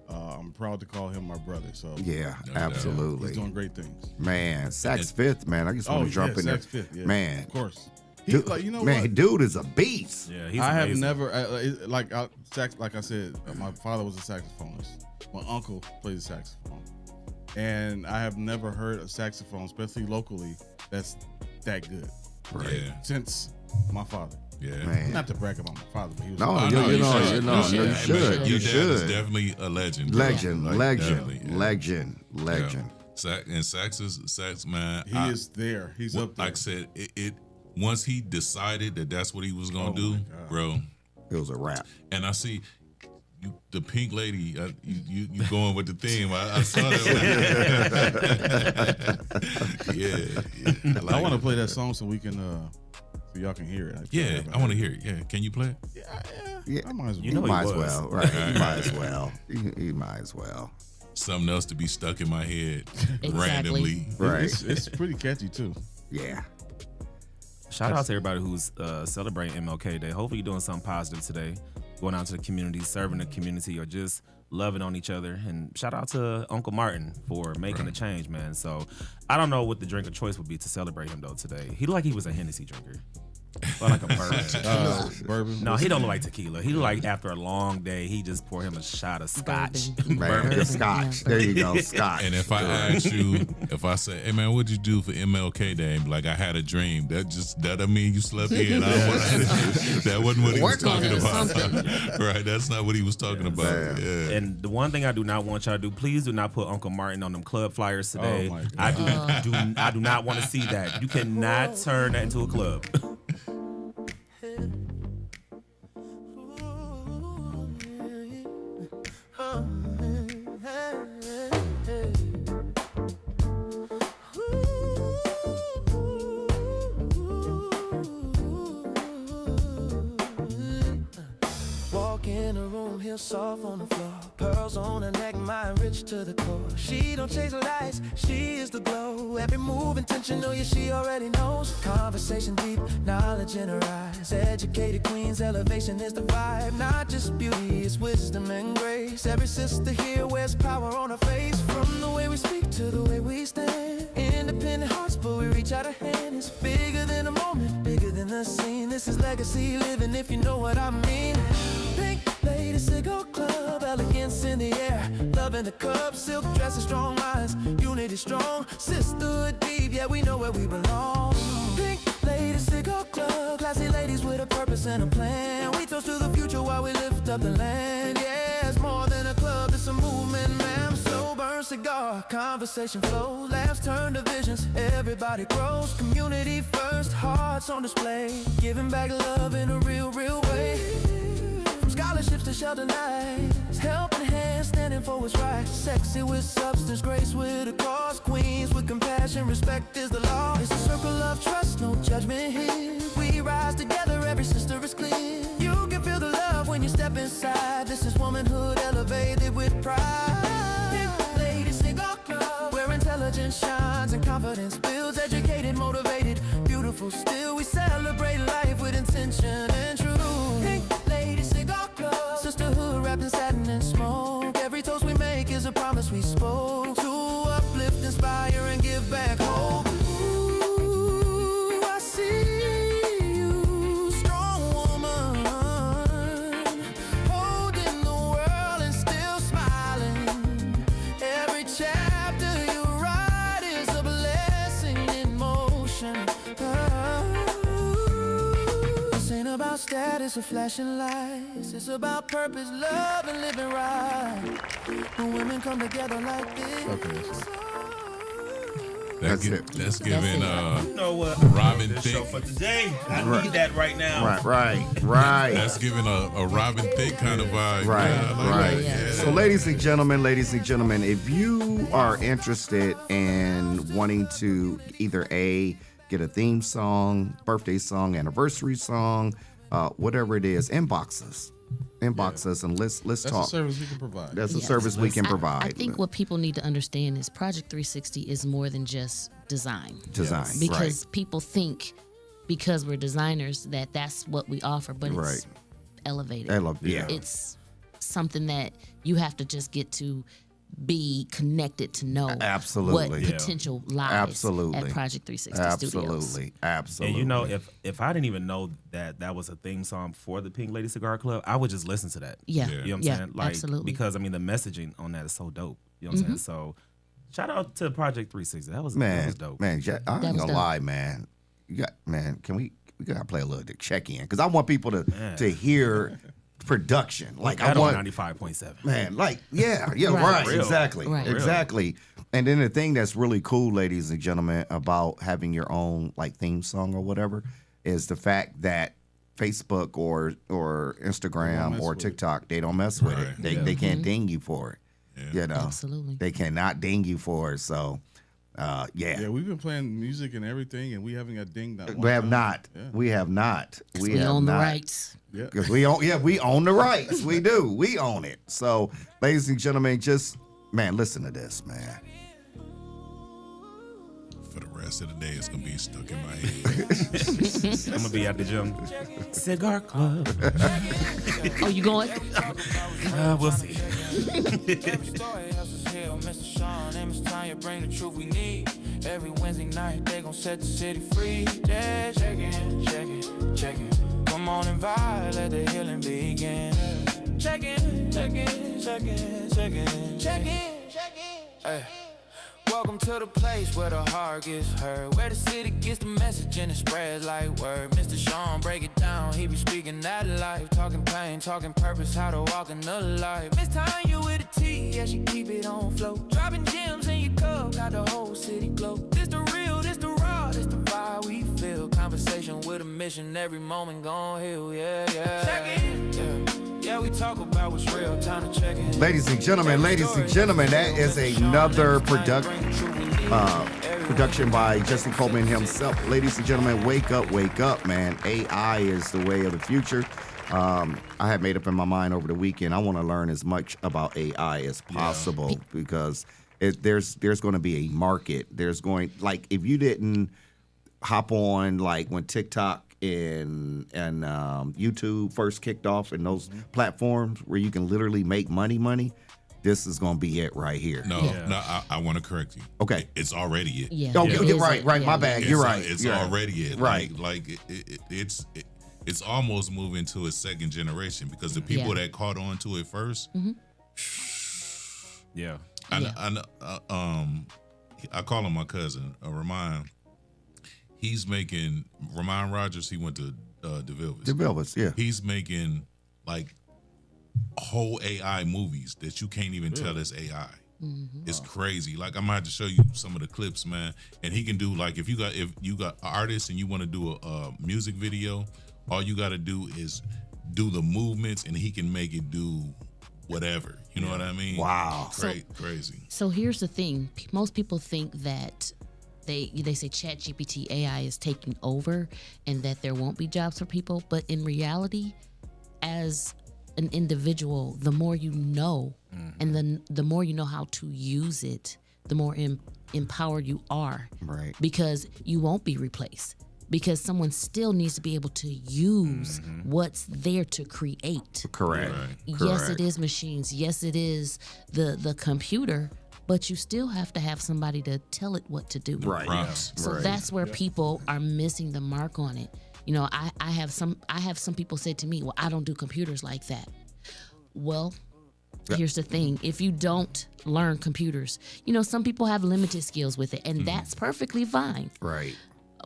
I'm proud to call him my brother. So yeah, absolutely, he's doing great things. Man, Sax Fifth, man, I just want to jump in there. Sax Fifth, yeah, man, of course. Dude, dude is a beast. Yeah, he's I amazing. have never like I said, my father was a saxophonist. My uncle plays the saxophone. And I have never heard a saxophone, especially locally, that's that good. Right. Yeah. Since my father. Yeah. Man. Not to brag about my father, but he was you should. Your dad is definitely a legend. Legend. Yeah. Sax, man. He is there. He's up there. Like I said, it once he decided that that's what he was gonna do, bro. It was a wrap. And I see the Pink Lady, you going with the theme. I saw that. I want to play that song so we can, so y'all can hear it. I want to hear it. Yeah, can you play it? Yeah. I might as well. You might as well, right? You might as well. You might as well. Something else to be stuck in my head Exactly. randomly. Right. It's pretty catchy too. Yeah. Shout out to everybody who's celebrating MLK Day. Hopefully you're doing something positive today. Going out to the community, serving the community, or just loving on each other. And shout out to Uncle Martin for making a change, man. So I don't know what the drink of choice would be to celebrate him, though, today. He looked like he was a Hennessy drinker. Or like a bourbon. Bourbon? No, he don't look like tequila. He look like after a long day, he just pour him a shot of scotch. Bourbon. Scotch. There you go, scotch. And if I ask you, if I say, hey man, what'd you do for MLK Day? Like, I had a dream. That don't mean you slept in. That wasn't what he was talking about. Right, that's not what he was talking about. Yeah. And the one thing I do not want y'all to do, please do not put Uncle Martin on them club flyers today. Oh my God. I do not want to see that. You cannot turn that into a club. Walk in a room, heel soft on the floor. Pearls on her neck, mine rich to the core. She don't chase lights, she is the glow. Every move intentional, yeah, she already knows. Conversation deep, knowledge in her eyes. Educated queens, elevation is the vibe. Not just beauty, it's wisdom and grace. Every sister here wears power on her face. From the way we speak to the way we stand. Independent hearts, but we reach out a hand. It's bigger than a moment, bigger than the scene. This is legacy living, if you know what I mean. Pink Lady Cigar Club, elegance in the air. Love in the cup, silk dresses, strong minds. Unity strong, sisterhood deep, yeah, we know where we belong. Pink Lady Cigar Club, classy ladies with a purpose and a plan. We toast to the future while we lift up the land, yeah. more than a club, it's a movement, man. Slow burn cigar, conversation flows, laughs turn to visions. Everybody grows, community first, hearts on display. Giving back love in a real way. From scholarships to shelter nights, helping hands standing for what's right. Sexy with substance, grace with a cause. Queens with compassion, respect is the law. It's a circle of trust, no judgment here. We rise together, every sister is clear. You can feel the love when you step inside. This is womanhood elevated with pride. Pimp Lady Cigar Club, where intelligence shines and confidence builds. Educated, motivated, beautiful still. We celebrate life with intention and truth. Pink Lady Cigar Club, sisterhood wrapped in satin and smoke. Every toast we make is a promise we spoke. To uplift, inspire, and give back hope. Ooh, I see you, strong woman, holding the world and still smiling. Every chapter you write is a blessing in motion. This ain't about status or flashing lights. It's about purpose, love, and living right. When women come together like this. That's giving You know what? Robin This Thicke. show for today. I need that right now. Right. That's giving a Robin Thicke kind of vibe. Right, Yeah, I like right. that. Yeah. So, ladies and gentlemen, if you are interested in wanting to either get a theme song, birthday song, anniversary song, whatever it is, inbox us and let's That's talk. a service we can provide. That's a service we can provide. I think what people need to understand is Project 360 is more than just design. Because people think because we're designers that that's what we offer, but it's elevated. It's something that you have to just get to be connected to know what potential lies at Project 360 Studios. Absolutely. And you know, if I didn't even know that was a theme song for the Pink Lady Cigar Club, I would just listen to that. Yeah. You know what I'm saying? Like, absolutely. Because I mean the messaging on that is so dope. You know what I'm saying? So shout out to Project 360. That was dope. Man, I ain't gonna lie, man. We gotta play a little check in because I want people to hear production. Like I want 95.7. Man, like right. Exactly. And then the thing that's really cool, ladies and gentlemen, about having your own like theme song or whatever is the fact that Facebook or Instagram or TikTok, they don't mess with it. They can't ding you for it. Yeah. You know, absolutely. They cannot ding you for it. So, Yeah, we've been playing music and everything, and we haven't got dinged. We have not. We have not. We own the rights. Because we own the rights. We do. We own it. So, ladies and gentlemen, just listen to this, man. For the rest of the day, it's gonna be stuck in my head. I'm gonna be at the gym. Cigar Club. Oh, you going? We'll see. Mr. Shawn, name is Tanya, bring the truth we need. Every Wednesday night, they gon' set the city free. Yeah, check it. Come on and vibe, let the healing begin. Check in. Hey. Welcome to the place where the heart gets heard, where the city gets the message and it spreads like word. Mr. Shawn, break it down, he be speaking that life, talking pain, talking purpose, how to walk in the life. Miss Tanya with a T, yeah, she keep it on flow, dropping gems in your cup, got the whole city glow. This the real, this the raw, this the vibe we feel. Conversation with a mission, every moment gon' heal, yeah. Check in, yeah, we talk about what's real, time to check in. Ladies and gentlemen, that is another production by Justin Coleman himself. Ladies and gentlemen, wake up, man. AI is the way of the future. I had made up in my mind over the weekend, I want to learn as much about AI as possible because there's going to be a market. If you didn't hop on like when TikTok and YouTube first kicked off in those platforms where you can literally make money, this is going to be it right here. No, I want to correct you. Okay. It's already it. Yeah. Okay, you're right. My bad. You're right. It's already it. Right. It's almost moving to a second generation because the people that caught on to it first. Yeah. I call him my cousin, Ramon. He's making Ramon Rogers. He went to DeVilbiss. DeVilbiss, yeah. He's making like whole AI movies that you can't even tell it's AI. It's crazy. Like, I'm gonna have to show you some of the clips, man. And he can do, like, if you got artists and you want to do a music video, all you got to do is do the movements, and he can make it do whatever. You know what I mean? Wow, crazy. So here's the thing: most people think that they say ChatGPT AI is taking over, and that there won't be jobs for people. But in reality, as an individual, the more you know, and then the more you know how to use it, the more empowered you are. Right. Because you won't be replaced. Because someone still needs to be able to use what's there to create. Correct. Yes, it is machines. Yes, it is the computer. But you still have to have somebody to tell it what to do. Right. So that's where people are missing the mark on it. You know, I have some people say to me, well, I don't do computers like that. Well, here's the thing. If you don't learn computers, you know, some people have limited skills with it, and that's perfectly fine. Right.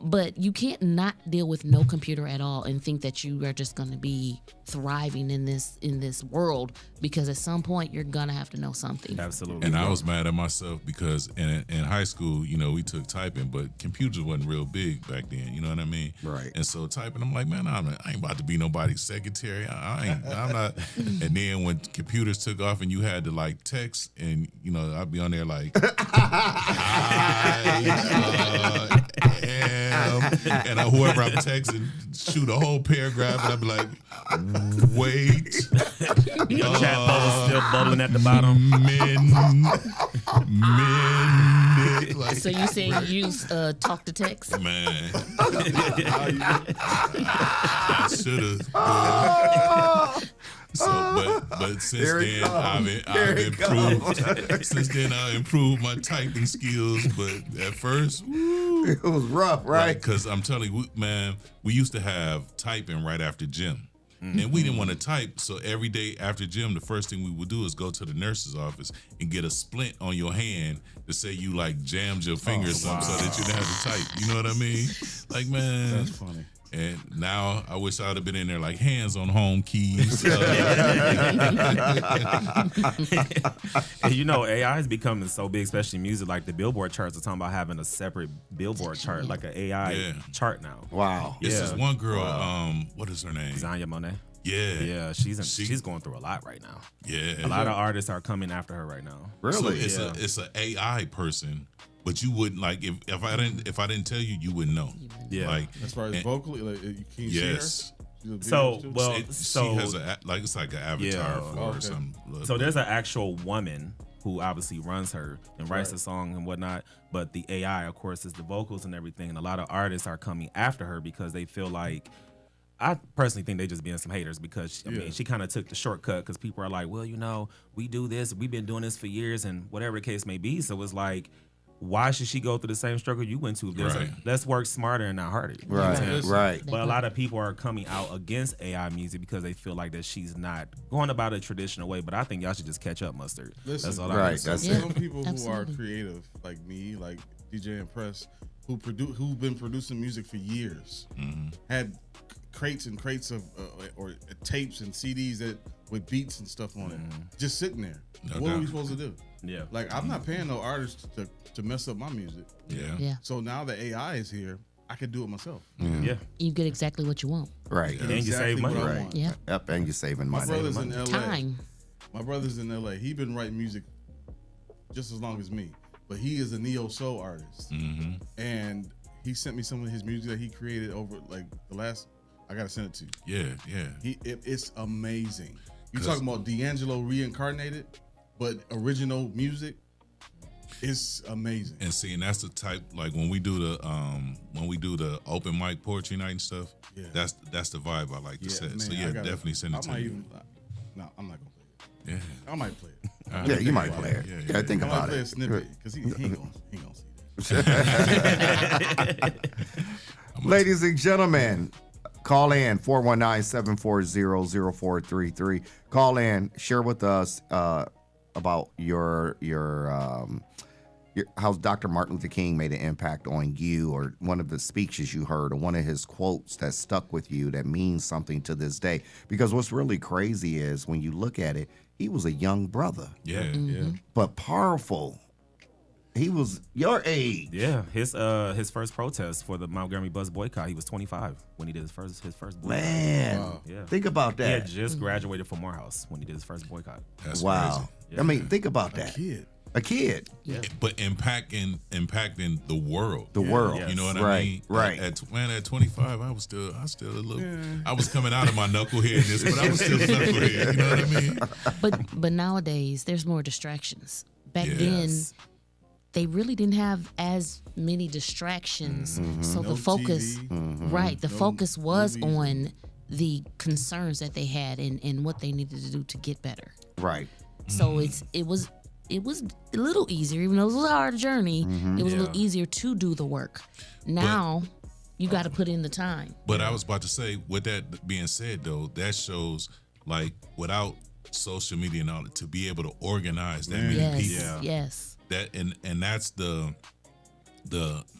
But you can't not deal with no computer at all and think that you are just going to be thriving in this world, because at some point you're going to have to know something. Absolutely. And I was mad at myself because in high school, you know, we took typing, but computers wasn't real big back then. You know what I mean? Right. And so typing, I'm like, man, I ain't about to be nobody's secretary. I'm not. And then when computers took off and you had to like text, and you know, I'd be on there like, and whoever I'm texting shoot a whole paragraph, and I'd be like, wait. Your chat bubble still bubbling at the bottom. Like, so you saying you use talk to text? Man. I should have. So, but since then I've improved. Since then I improved my typing skills. But at first, it was rough, right? Because I'm telling you, man, we used to have typing right after gym. And we didn't want to type, so every day after gym, the first thing we would do is go to the nurse's office and get a splint on your hand to say you like jammed your finger or something so that you didn't have to type. You know what I mean? Like, man. That's funny. And now I wish I'd have been in there like hands on home keys. And you know, AI is becoming so big, especially music. Like the Billboard charts are talking about having a separate Billboard chart, like an AI chart now. Wow. This is one girl. What is her name? Zanya Monet. Yeah, she's going through a lot right now. Yeah, a lot of artists are coming after her right now. Really? So it's an AI person. But you wouldn't, like, if I didn't tell you, you wouldn't know. Yeah. Like, as far as vocally, like, can you yes. see her? She has it's like an avatar for her. So there's an actual woman who obviously runs her and writes the song and whatnot. But the AI, of course, is the vocals and everything. And a lot of artists are coming after her because they feel like, I personally think they just being some haters because, I mean, she kind of took the shortcut because people are like, well, you know, we do this. We've been doing this for years and whatever the case may be. So it's like, why should she go through the same struggle you went to? Let's work smarter and not harder. Right. But a lot of people are coming out against AI music because they feel like that she's not going about it traditional way. But I think y'all should just catch up, Mustard. Listen, that's all I that's some people who are creative, like me, like DJ Mpress, who've been producing music for years, had crates and crates of or tapes and CDs that with beats and stuff on it, just sitting there. What are we supposed to do? Yeah, like I'm not paying no artists to mess up my music. Yeah. So now that AI is here, I can do it myself. Yeah. You get exactly what you want. Right. And you save money. Right. Yeah. Yep. And you're saving money. My brother's in LA. Time. My brother's in LA. He been writing music just as long as me, but he is a neo soul artist. And he sent me some of his music that he created over like the last. I gotta send it to you. Yeah. It's amazing. You're talking about D'Angelo reincarnated, but original music is amazing. And see, and that's the type, like when we do the open mic poetry night and stuff. Yeah. That's the vibe I like to set. Man, so definitely send it to you. No, I'm not gonna play it. Yeah. I might play it. Yeah, you might play it. Yeah, think about it. I might play a snippet because he ain't gonna see that. Ladies and gentlemen, call in 419-740-0433. Call in, share with us about your how Dr. Martin Luther King made an impact on you, or one of the speeches you heard, or one of his quotes that stuck with you that means something to this day. Because what's really crazy is when you look at it, he was a young brother. Yeah, but powerful. He was your age. Yeah, his first protest for the Montgomery bus boycott, he was 25 when he did his first boycott. Man, yeah. Think about that. He had just graduated from Morehouse when he did his first boycott. That's wow. crazy. Yeah. I mean, think about that. A kid. Yeah. But impacting the world. The world. You know what I mean? Right. At 25, I was still a little. I was coming out of my knuckleheadness, but I was still knucklehead. You know what I mean? But nowadays, there's more distractions. Back then, they really didn't have as many distractions. So the focus, the focus was on the concerns that they had and what they needed to do to get better. Right. So it was a little easier, even though it was a hard journey. It was a little easier to do the work. Now you got to put in the time. But I was about to say, with that being said, though, that shows like without social media and all that, to be able to organize that many people. Yes. That and that's the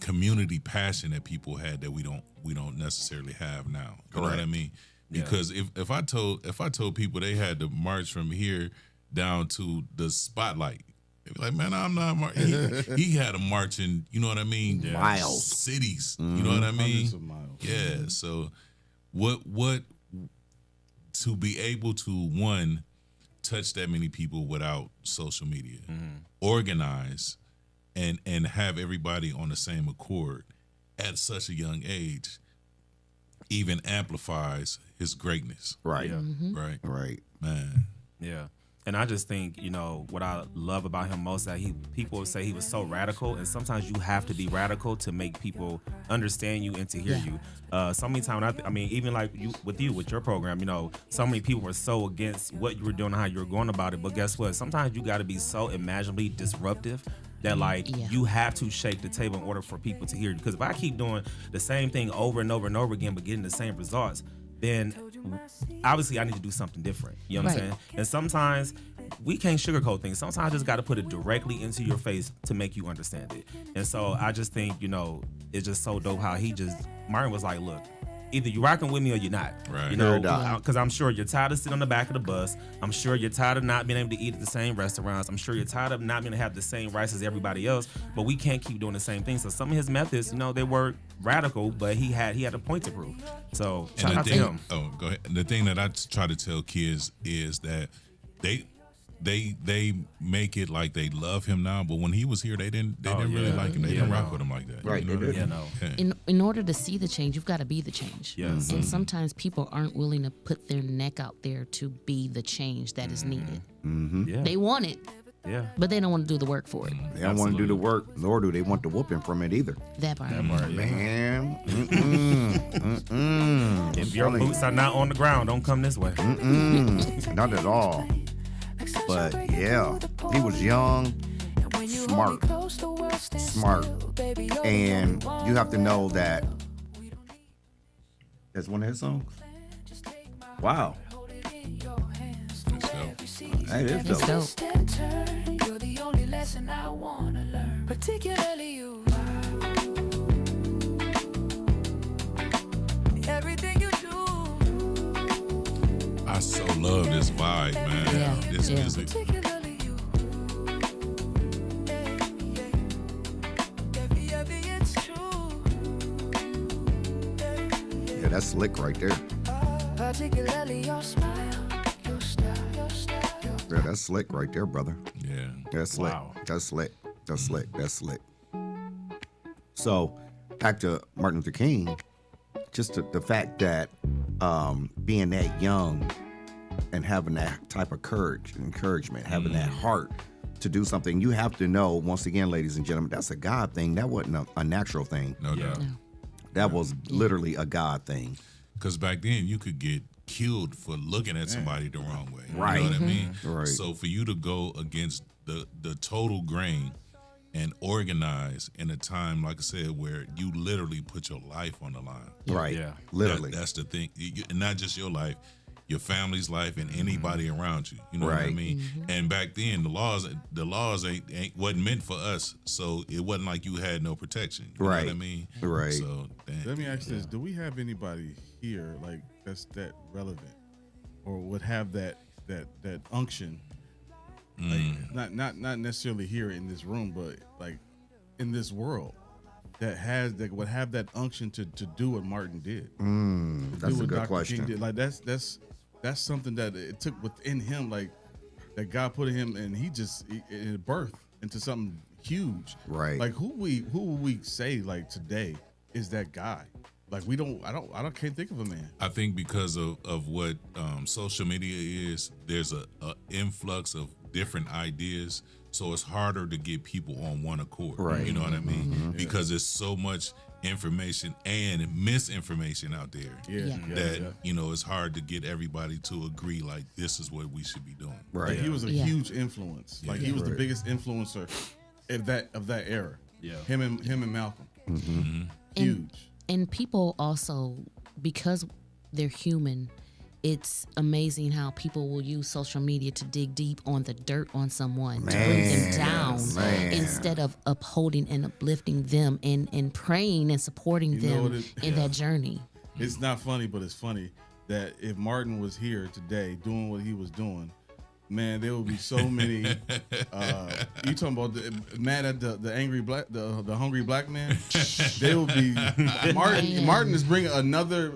community passion that people had that we don't necessarily have now. You know what I mean? Because if I told people they had to march from here down to the spotlight, they'd be like, man, I'm not marching. He had a marching, you know what I mean? Miles. Cities. You know what I mean? Hundreds of miles. Yeah. So what to be able to, one, touch that many people without social media, organize and have everybody on the same accord at such a young age even amplifies his greatness. Right. Right. Man. Yeah. And I just think, what I love about him most, that people would say he was so radical, and sometimes you have to be radical to make people understand you and to hear you. So many times, even like with your program, so many people were so against what you were doing and how you were going about it. But guess what? Sometimes you got to be so imaginably disruptive that you have to shake the table in order for people to hear you. Because if I keep doing the same thing over and over and over again, but getting the same results, then obviously I need to do something different. You know what I'm saying? And sometimes we can't sugarcoat things. Sometimes I just got to put it directly into your face to make you understand it. And so I just think, it's just so dope how Martin was like, look, either you're rocking with me or you're not. Right. Because I'm sure you're tired of sitting on the back of the bus. I'm sure you're tired of not being able to eat at the same restaurants. I'm sure you're tired of not being able to have the same rights as everybody else. But we can't keep doing the same thing. So some of his methods, they were radical, but he had a point to prove. So shout out to him. Oh, go ahead. The thing that I try to tell kids is that they make it like they love him now, but when he was here, they didn't really like him. They didn't rock with him like that. Right. In order to see the change, you've got to be the change. Yes. And sometimes people aren't willing to put their neck out there to be the change that is needed. Yeah. They want it. Yeah. But they don't want to do the work for it. They don't want to do the work, nor do they want the whooping from it either. That part. Man. If your boots are not on the ground, don't come this way. Not at all. But yeah, he was young, smart. And you have to know that that's one of his songs. Wow. That is dope. You're the only lesson I wanna learn, particularly you. Everything you do. I so love this vibe, man. This music. Particularly you. Baby, it's true. Yeah, that's slick right there. Particularly your smile. Yeah, that's slick right there, brother. Yeah. That's slick. Wow. That's slick. That's slick. That's slick. So, back to Martin Luther King, just the fact that being that young and having that type of courage and encouragement, having that heart to do something, you have to know, once again, ladies and gentlemen, that's a God thing. That wasn't a natural thing. No doubt. That was literally a God thing. Because back then you could get killed for looking at somebody the wrong way. Right. You know what I mean? Right. So for you to go against the total grain and organize in a time, like I said, where you literally put your life on the line. Right. Yeah. Literally. That's the thing. And not just your life, your family's life and anybody around you. You know what I mean? And back then, the laws wasn't meant for us, so it wasn't like you had no protection. You know what I mean? Right. So let me ask this: do we have anybody here like that's that relevant, or would have that unction? Like, not necessarily here in this room, but like in this world, that would have that unction to do what Martin did. That's a good question. King did. Like that's something that it took within him, like that God put in him, and he birthed into something huge. Right. Like who would we say like today is that guy? Like I can't think of a man. I think because of what social media is, there's a influx of different ideas, so it's harder to get people on one accord. Right. You know what I mean? Because there's so much information and misinformation out there that you know it's hard to get everybody to agree like this is what we should be doing. Right. Like, he was a huge influence. Like he was the biggest influencer of that era. Yeah. Him and Malcolm. Huge. And people also, because they're human, it's amazing how people will use social media to dig deep on the dirt on someone, to bring them down, instead of upholding and uplifting them and praying and supporting them in that journey. It's not funny, but it's funny that if Martin was here today doing what he was doing, man, there would be so many. You talking about mad at the angry black, the hungry black man? There would be Martin. Martin is bringing another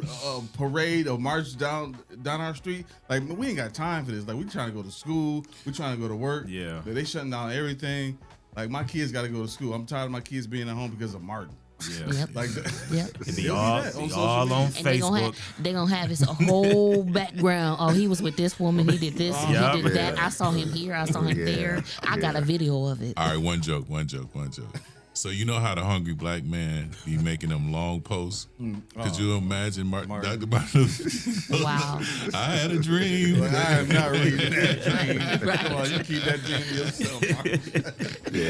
parade or march down our street. Like we ain't got time for this. Like we trying to go to school. We trying to go to work. Yeah, they shutting down everything. Like my kids got to go to school. I'm tired of my kids being at home because of Martin. Yeah. Yep. Like it'd be all on Facebook. They're gonna have his whole background. Oh, he was with this woman, he did this, he did that. I saw him here, I saw him there. I got a video of it. All right, one joke. So you know how the hungry black man be making them long posts? Could you imagine Dr. Martin? Wow. I had a dream. Well, I am not reading that dream. Right. Come on, you keep that dream to yourself.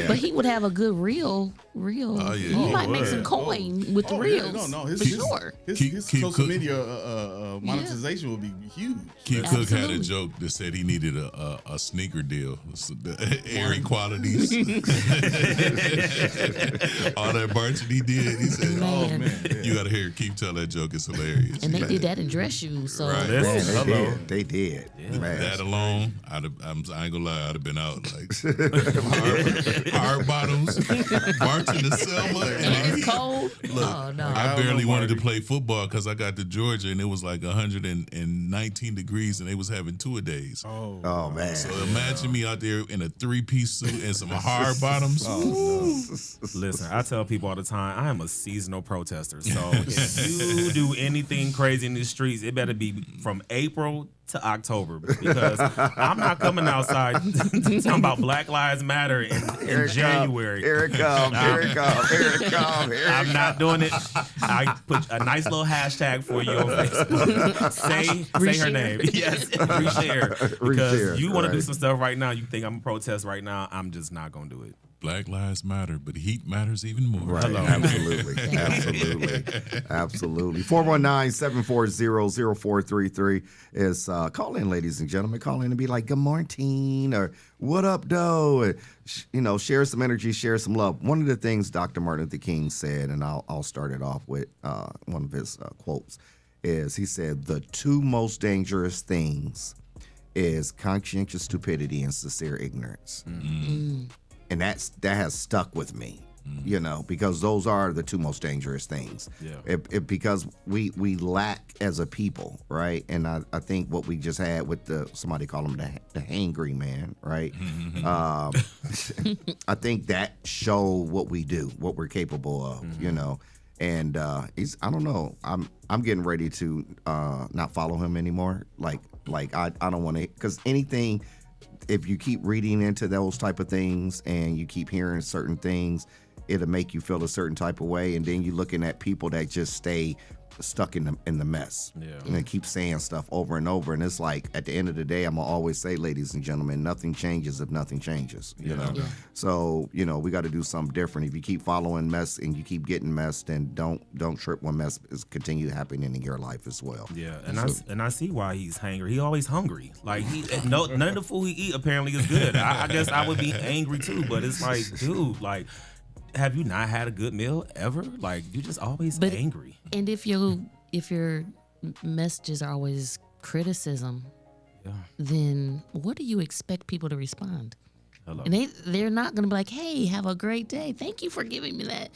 But he would have a good reel. Oh, yeah. He might make some coin with the reels. No, his social media monetization would be huge. Keith Cook had a joke that said he needed a sneaker deal. The airy qualities. All that marching he did, he said, you gotta hear Keith tell that joke, it's hilarious. And they did that in dress shoes, so they did. Yeah. That alone, I ain't gonna lie, I'd have been out like hard bottoms, marching to Selma. And it's cold. Look, I barely wanted to play football because I got to Georgia and it was like 119 degrees and they was having 2-a-days. Oh man. So imagine me out there in a 3-piece suit and some hard bottoms. Listen, I tell people all the time, I am a seasonal protester. So if you do anything crazy in the streets, it better be from April to October, because I'm not coming outside talking about Black Lives Matter in January. Here it comes. I'm not doing it. I put a nice little hashtag for you on Facebook. Say her name. Yes, reshare. Because you want to do some stuff right now, you think I'm a protest right now, I'm just not going to do it. Black lives matter, but heat matters even more. Right. Hello. Absolutely. 419-740-0433 is call in, ladies and gentlemen. Call in and be like, good morning, or what up, though? Share some energy, share some love. One of the things Dr. Martin Luther King said, and I'll start it off with one of his quotes, is he said, the two most dangerous things is conscientious stupidity and sincere ignorance. Mm-hmm. And that has stuck with me, because those are the two most dangerous things. Yeah. Because we lack as a people, right? And I think what we just had with somebody call him the hangry man, right? Mm-hmm. I think that showed what we do, what we're capable of, And I don't know. I'm getting ready to not follow him anymore. Like I don't want to, because anything. If you keep reading into those type of things and you keep hearing certain things, it'll make you feel a certain type of way, and then you're looking at people that just stay stuck in the mess. And they keep saying stuff over and over, and it's like at the end of the day, I'm gonna always say, ladies and gentlemen, nothing changes if nothing changes. You know, so we got to do something different. If you keep following mess and you keep getting messed, then don't trip when mess is continue happening in your life as well. Yeah, and I see why he's hangry. He always hungry. Like none of the food he eat apparently is good. I guess I would be angry too, but it's like, dude, like, have you not had a good meal ever? Like, you just always angry. And if your messages are always criticism, then what do you expect people to respond? Hello. And they're not going to be like, hey, have a great day. Thank you for giving me that,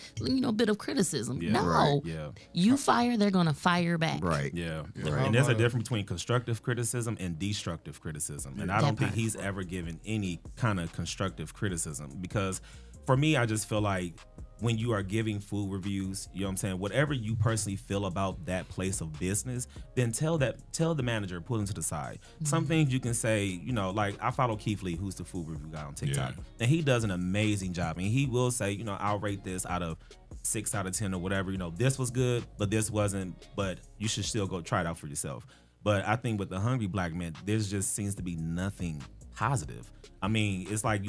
bit of criticism. Yeah. No. Right. Yeah. You fire, they're going to fire back. Right. Yeah. Right. And there's a difference between constructive criticism and destructive criticism. And I don't think he's ever given any kind of constructive criticism, because for me, I just feel like when you are giving food reviews, you know what I'm saying, whatever you personally feel about that place of business, then tell the manager, pull him to the side. Some things you can say, like I follow Keith Lee, who's the food review guy on TikTok, and he does an amazing job. And he will say, I'll rate this out of 6 out of 10 or whatever. This was good, but this wasn't, but you should still go try it out for yourself. But I think with the Hungry Black Man, there just seems to be nothing positive. I mean, it's like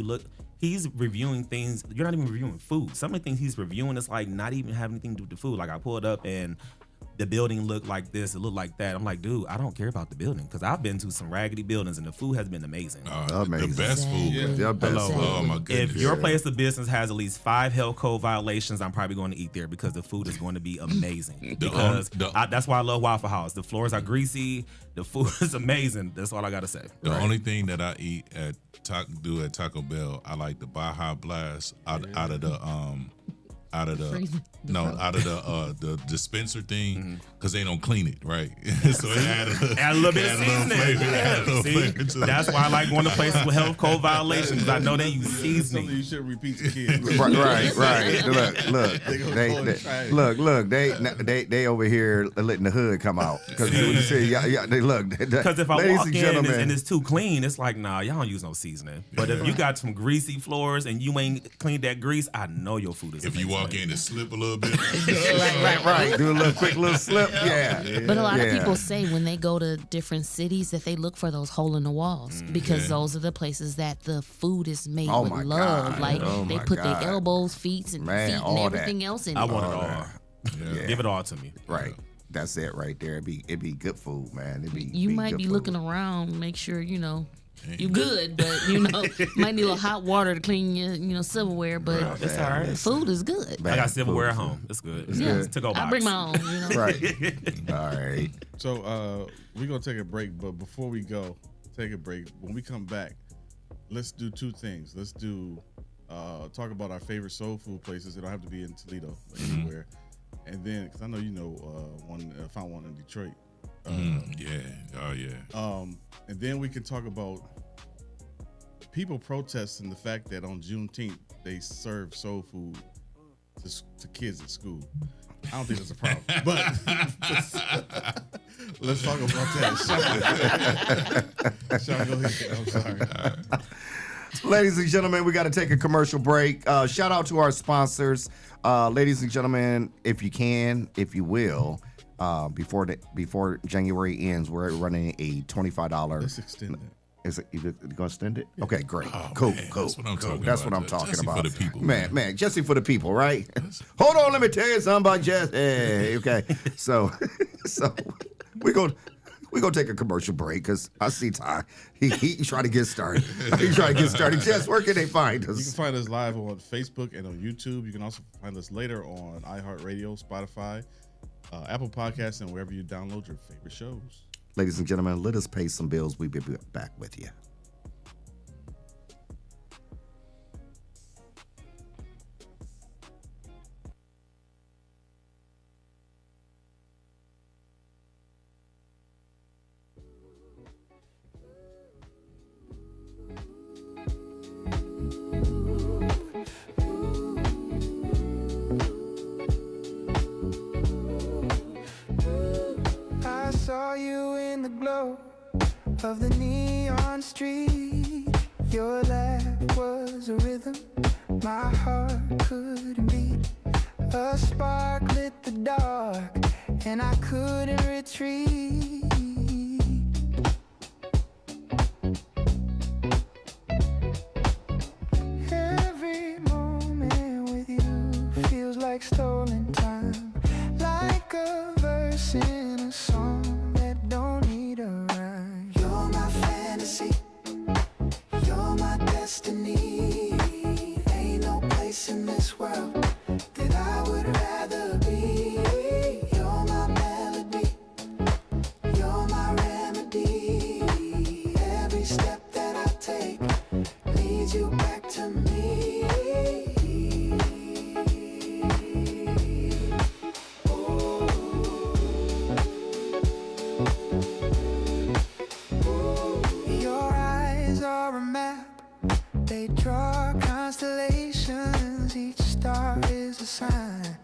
he's reviewing things. You're not even reviewing food. Some of the things he's reviewing is like not even having anything to do with the food. Like I pulled up and the building looked like this, it looked like that. I'm like, dude, I don't care about the building, because I've been to some raggedy buildings and the food has been amazing. Amazing. The best food. Yeah. Oh my goodness. If your place of business has at least 5 health code violations, I'm probably going to eat there, because the food is going to be amazing. That's why I love Waffle House. The floors are greasy. The food is amazing. That's all I got to say. The only thing that I eat at Taco Bell, I like the Baja Blast out of the dispenser thing, because they don't clean it right. So it add a little bit of seasoning. See, that's why I like going to places with health code violations, because I know they use seasoning. Something you should repeat to kids. Right. Look. They over here letting the hood come out, because they look. Because if I walk in and it's too clean, it's like, nah, y'all don't use no seasoning. But if you got some greasy floors and you ain't cleaned that grease, I know your food is amazing. If you walk in and slip a little bit. Right. Do a quick little slip. Yeah. But a lot of people say when they go to different cities that they look for those hole in the walls, because those are the places that the food is made with love. God. Like they put their elbows, feet, and everything else in it. I want it all. Yeah. Give it all to me. Right. That's it right there. It'd be good food, man. You might be looking around, make sure you good, but might need a little hot water to clean your silverware, but it's all right. Food is good. I got silverware at home. It's good. It's good. To go box. I bring my own. Right. All right. So we're gonna take a break, but before we go, take a break. When we come back, let's do 2 things. Let's do talk about our favorite soul food places. It don't have to be in Toledo, like anywhere. And then, because I know found one in Detroit. And then we can talk about people protesting the fact that on Juneteenth they serve soul food to kids at school. I don't think that's a problem, but let's talk about that. Shawn, go ahead. I'm sorry. Ladies and gentlemen, we got to take a commercial break. Shout out to our sponsors. Ladies and gentlemen, if you will, before January ends, we're running a $25. Let's extend it. Is it you going to extend it? Yeah. Okay, great. Oh, cool. That's what I'm talking about. That's what I'm talking Jesse about. For the people, man. Jesse for the people, right? Hold on, let me tell you something about Jesse. Okay, so we're gonna take a commercial break, because I see Ty. He trying to get started. Jess, where can they find us? You can find us live on Facebook and on YouTube. You can also find us later on iHeartRadio, Spotify, Apple Podcasts, and wherever you download your favorite shows. Ladies and gentlemen, let us pay some bills. We'll be back with you. I saw you in the glow of the neon street. Your laugh was a rhythm my heart couldn't beat. A spark lit the dark, and I couldn't retreat. Every moment with you feels like stolen time, like a verse in a song that don't need a rhyme. You're my fantasy, you're my destiny. Ain't no place in this world that I would rather be. You're my melody, you're my remedy. Every step that I take leads you back to me. Your eyes are a map, they draw constellations. Each star is a sign,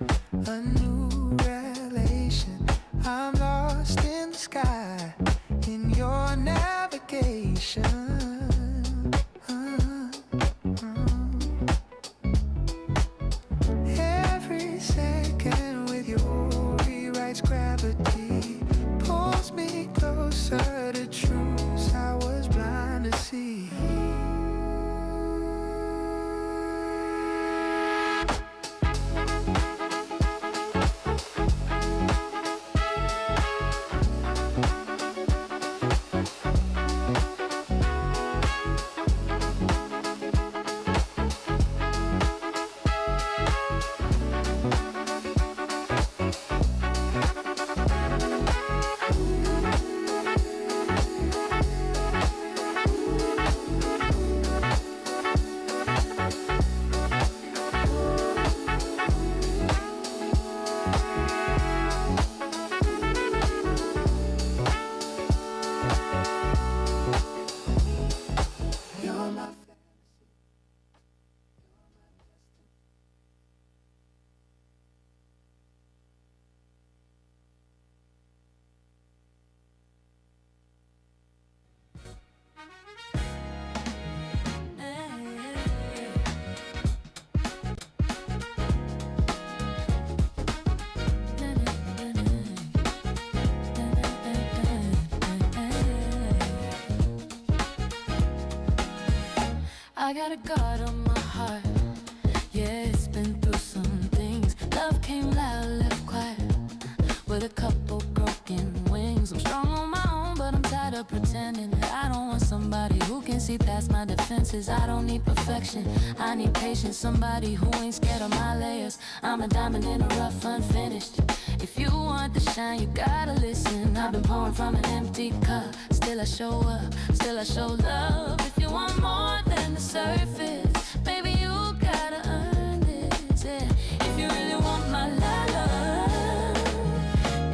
a new revelation. I'm lost in the sky, in your navigation. Every second with you rewrites gravity, pulls me closer to truths I was blind to see. I got a God on my heart. Yeah, it's been through some things. Love came loud, left quiet, with a couple broken wings. I'm strong on my own, but I'm tired of pretending. I don't want somebody who can see past my defenses. I don't need perfection, I need patience. Somebody who ain't scared of my layers. I'm a diamond in a rough, unfinished. If you want the shine, you gotta listen. I've been pouring from an empty cup. Still I show up, still I show love. If you want more than the surface, baby, you gotta earn this, yeah. If you really want my love,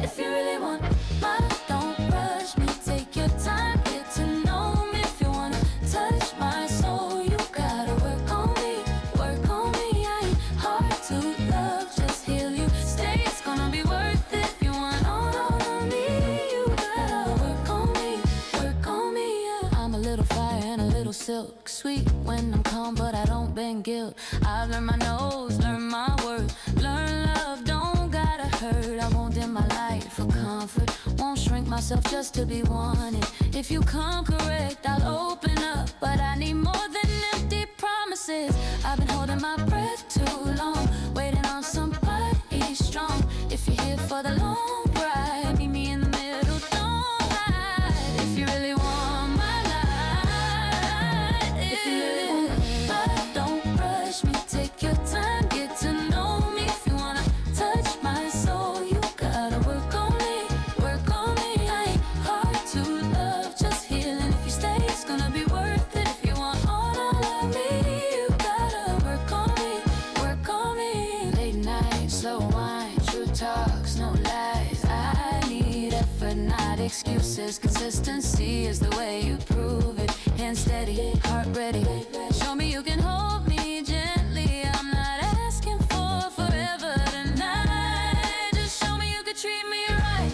if you really want my love, don't rush me, take your time, get to know me. If you wanna touch my soul, you gotta work on me, work on me. I ain't hard to love, just heal you, stay, it's gonna be worth it. If you want all of me, you gotta work on me, yeah. I'm a little fire and a little silk, sweet when I'm calm, but I don't bend guilt. I've learned my nose, learned my worth, learn love, don't gotta hurt. I won't dim my light for comfort, won't shrink myself just to be wanted. If you come correct, I'll open up, but I need more than empty promises. I've been holding my breath too long, waiting on somebody strong. If you're here for the long ride, meet me in the middle, don't hide. If you really want my life, if you really want my life, don't rush me, take your time, get to know me. If you wanna touch my soul, you gotta work on me, work on me. I ain't hard to love, just healing. If you stay, it's gonna be worth it. If you want all of me, you gotta work on me, work on me. Late night, slow wine, true talks, no lies. I need effort, not excuses. Consistency is the way you prove it. Hand steady, heart ready. Show me you can hold me gently. I'm not asking for forever tonight. Just show me you can treat me right.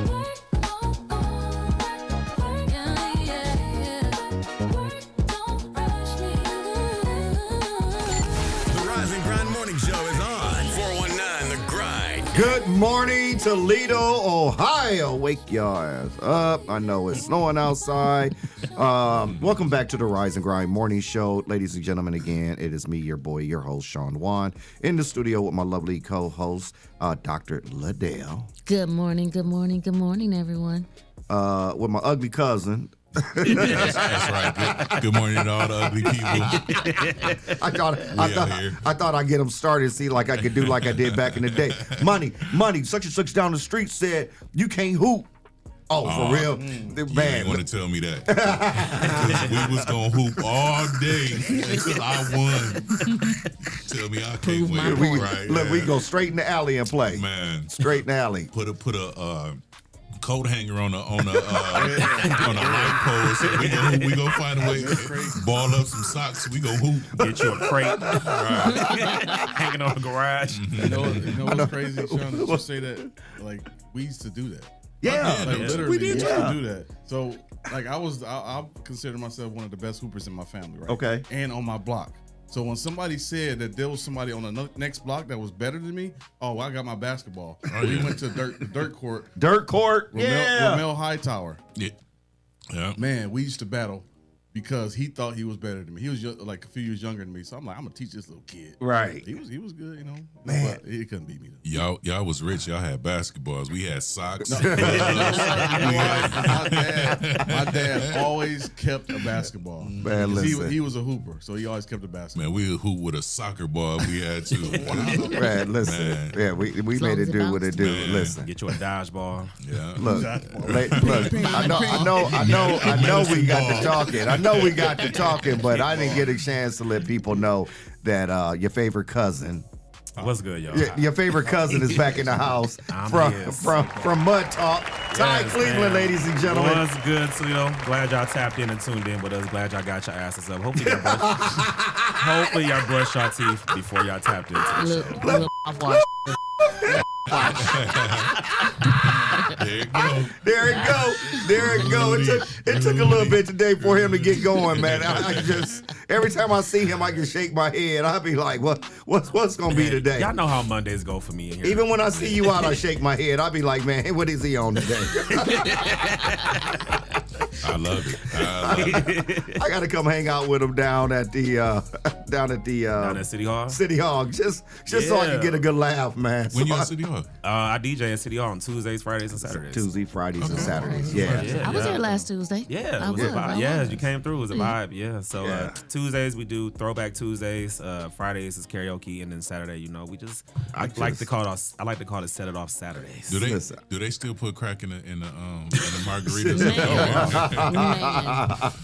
Work, yeah, yeah. Work, don't rush me. Good morning, Toledo, Ohio. Wake your ass up. I know it's snowing outside. Welcome back to the Rise and Grind Morning Show. Ladies and gentlemen, again, it is me, your boy, your host, Shawn Juan, in the studio with my lovely co-host, Dr. Ladale. Good morning, good morning, good morning, everyone. With my ugly cousin. That's right. Good morning to all the ugly people. I thought I'd get them started, see, like I could do like I did back in the day. Money, such and such down the street said, you can't hoop. Oh, for real? You ain't want to tell me that. We was going to hoop all day until I won. Tell me I can't win. Look, we go straight in the alley and play. Man. Straight in the alley. Put a coat hanger on a light pole. So we gonna find a way. Ball up some socks. We gonna hoop. Get you a crate. Hanging on the garage. You know what's crazy, Shawn? That you say that. Like, we used to do that. Yeah, like literally, we used to do that. So, like, I consider myself one of the best hoopers in my family, right? Okay. And on my block. So when somebody said that there was somebody on the next block that was better than me, I got my basketball. We went to dirt court. Dirt court, with Mel Hightower. Yeah. Man, we used to battle because he thought he was better than me. He was like a few years younger than me. So I'm like, I'm gonna teach this little kid. Right. He was good, you know. Man, but he couldn't beat me though. Y'all was rich. Y'all had basketballs. We had socks. My dad always kept a basketball. Man, listen. He was a hooper, so he always kept a basketball. Man, we would hoop with a soccer ball. We had to. Wow. Man, listen. Man. Yeah, we made it do what it do. Man. Listen. Get you a dodgeball. Yeah. Look. I know we got to talking. I know we got to talking, but I didn't get a chance to let people know that your favorite cousin. What's good, y'all? Your favorite cousin is back in the house from Mud Talk. Ty Cleveland, man. Ladies and gentlemen. What's good, Toledo? Glad y'all tapped in and tuned in with us. Glad y'all got your asses up. Hopefully y'all brush your teeth before y'all tapped into the show. There it go. It took a little bit today for him to get going, man. I just every time I see him, I can shake my head. I'll be like, what's gonna be today? Y'all know how Mondays go for me in here. Even when I see you out, I shake my head. I'll be like, man, hey, what is he on today? I love it. I got to come hang out with him down at City Hall. City Hall, just so I can get a good laugh, man. When you at City Hall? I DJ at City Hall on Tuesdays, Fridays, and Saturdays. Tuesday, Fridays, and Saturdays. Yeah. I was there last Tuesday. Yeah, it was a vibe. Yeah, you came through. It was a vibe. Yeah. So Tuesdays we do Throwback Tuesdays. Fridays is karaoke, and then Saturday, I like to call it Set It Off Saturdays. Do they still put crack in the margaritas?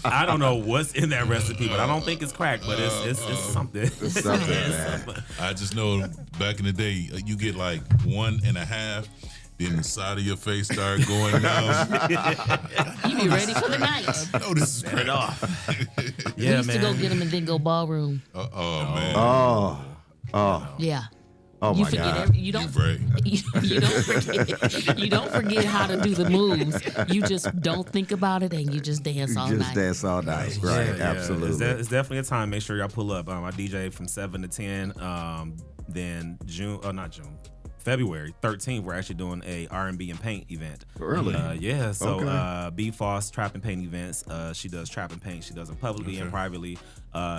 I don't know what's in that recipe, but I don't think it's crack, but it's something. It's something, man. I just know back in the day, you get like 1.5, then the side of your face start going down. You be ready for the night. No, this is crack. We used to go get them and then go ballroom. Oh, man. Oh. Yeah. Oh you my forget God! You don't forget how to do the moves. You just don't think about it, and you just dance all night. Dance all night, right? Yeah. Absolutely. It's definitely a time. Make sure y'all pull up. I DJ from 7 to 10. Then February 13th, we're actually doing a R&B and paint event. Really? Yeah. So B Foss Trap and Paint events. She does trap and paint. She does them publicly and privately.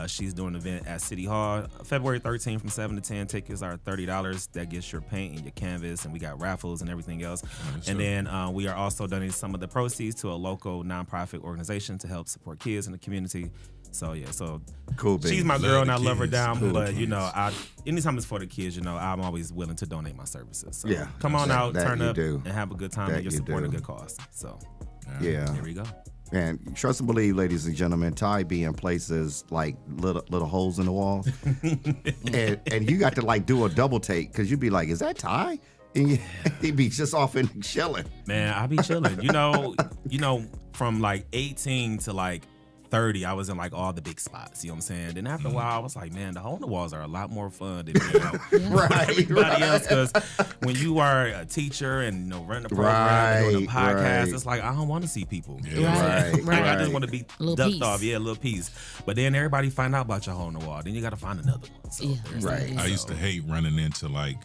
She's doing an event at City Hall February 13th from 7 to 10. Tickets are $30. That gets your paint and your canvas, and we got raffles and everything else. And then we are also donating some of the proceeds to a local nonprofit organization to help support kids in the community. So cool. Baby. She's my girl, and I love her down. Cool but anytime it's for the kids, I'm always willing to donate my services. So yeah, come on out, turn up, and have a good time, and you're supporting a good cause. So yeah, here we go. And trust and believe, ladies and gentlemen, Ty be in places like little holes in the wall, and you got to like do a double take because you'd be like, "Is that Ty?" And he'd be just off and chilling. Man, I be chilling. From like 18 to like 30, I was in like all the big spots. You know what I'm saying? Then after a while, I was like, man, the hole in the walls are a lot more fun than everybody else. Because when you are a teacher and running a program, and doing a podcast, it's like I don't want to see people. Yeah. I just want to be ducked off. Yeah, a little piece. But then everybody find out about your hole in the wall. Then you got to find another one. So right. I used to hate running into like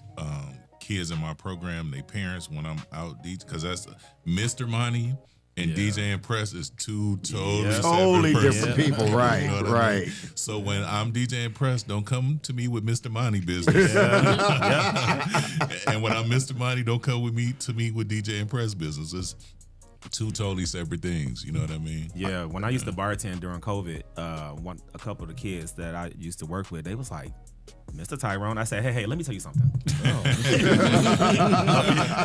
kids in my program, they parents when I'm out because that's Mr. Monty and DJ Mpress is two totally different people, right? You know what I mean? So when I'm DJ Mpress, don't come to me with Mr. Monty business. And when I'm Mr. Monty, don't come with me with DJ Mpress business. It's two totally separate things. You know what I mean? Yeah. When I used to bartend during COVID, a couple of the kids that I used to work with, they was like, Mr. Tyrone, I said, hey, let me tell you something.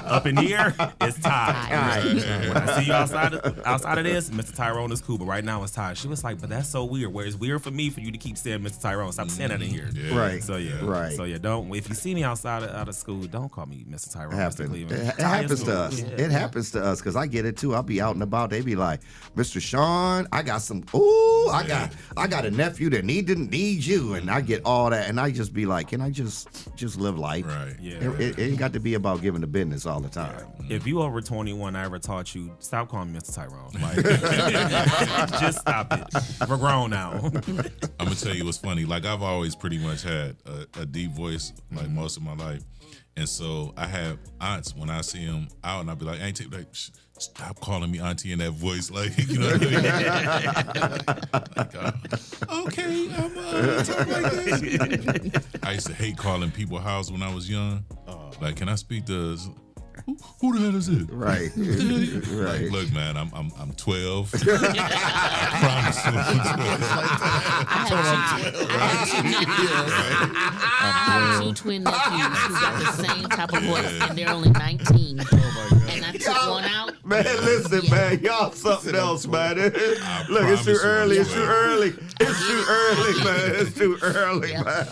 Up in here, it's Ty. When I see you outside of this, Mr. Tyrone is cool, but right now it's Ty. She was like, but that's so weird. Where it's weird for me for you to keep saying Mr. Tyrone. Stop saying that in here. Yeah. Right. So Right. So don't. If you see me outside of school, don't call me Mr. Tyrone. It happens to us. Yeah. It happens to us because I get it too. I'll be out and about. They be like, Mr. Shawn, I got some. Ooh, I got a nephew that needs you, and I get all that, and I just be like, can I just live life? Right. Yeah. It ain't got to be about giving the business all the time. If you over 21, I ever taught you, stop calling me Mr. Tyrone. Like, just stop it. We're grown now. I'm gonna tell you what's funny. Like I've always pretty much had a deep voice, like most of my life, and so I have aunts when I see them out, and I'll be like, "Auntie, stop calling me auntie in that voice." Like, you know what I mean? Like, okay, I'm talk like this. I used to hate calling people house when I was young. Like, can I speak to? Who the hell is it? Right. Right. Like, look, man, I'm 12. I promise you. I have two twin nephews who got the same type of voice, and they're only 19. And I took one out. Man, listen, man, y'all something else, man. Look, it's too early. It's too early. It's too early, man. It's too early, man.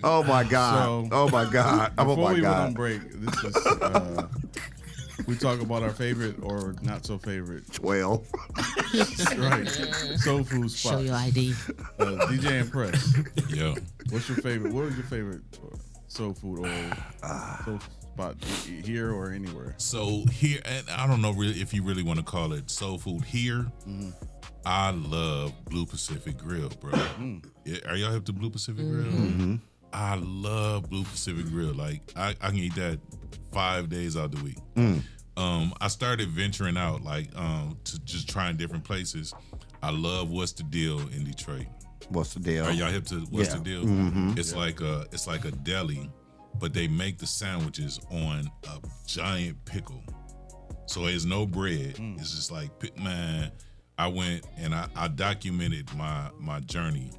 Oh my God. Oh my God. Oh Before my we God. went on break, this is we talk about our favorite or not so favorite 12. Right. Soul food spot. Show your ID. DJ Mpress. Yeah. What's your favorite? What was your favorite soul food or soul spot here or anywhere? So here, and I don't know really if you really want to call it soul food here. I love Blue Pacific Grill, bro. Are y'all hip to Blue Pacific Grill? I love Blue Pacific Grill. Like I can eat that 5 days out of the week. I started venturing out, like to just trying different places. I love What's the Deal in Detroit. What's the deal? Are y'all hip to What's the Deal? It's like a deli, but they make the sandwiches on a giant pickle. So there's no bread. It's just like, man, I went and I documented my journey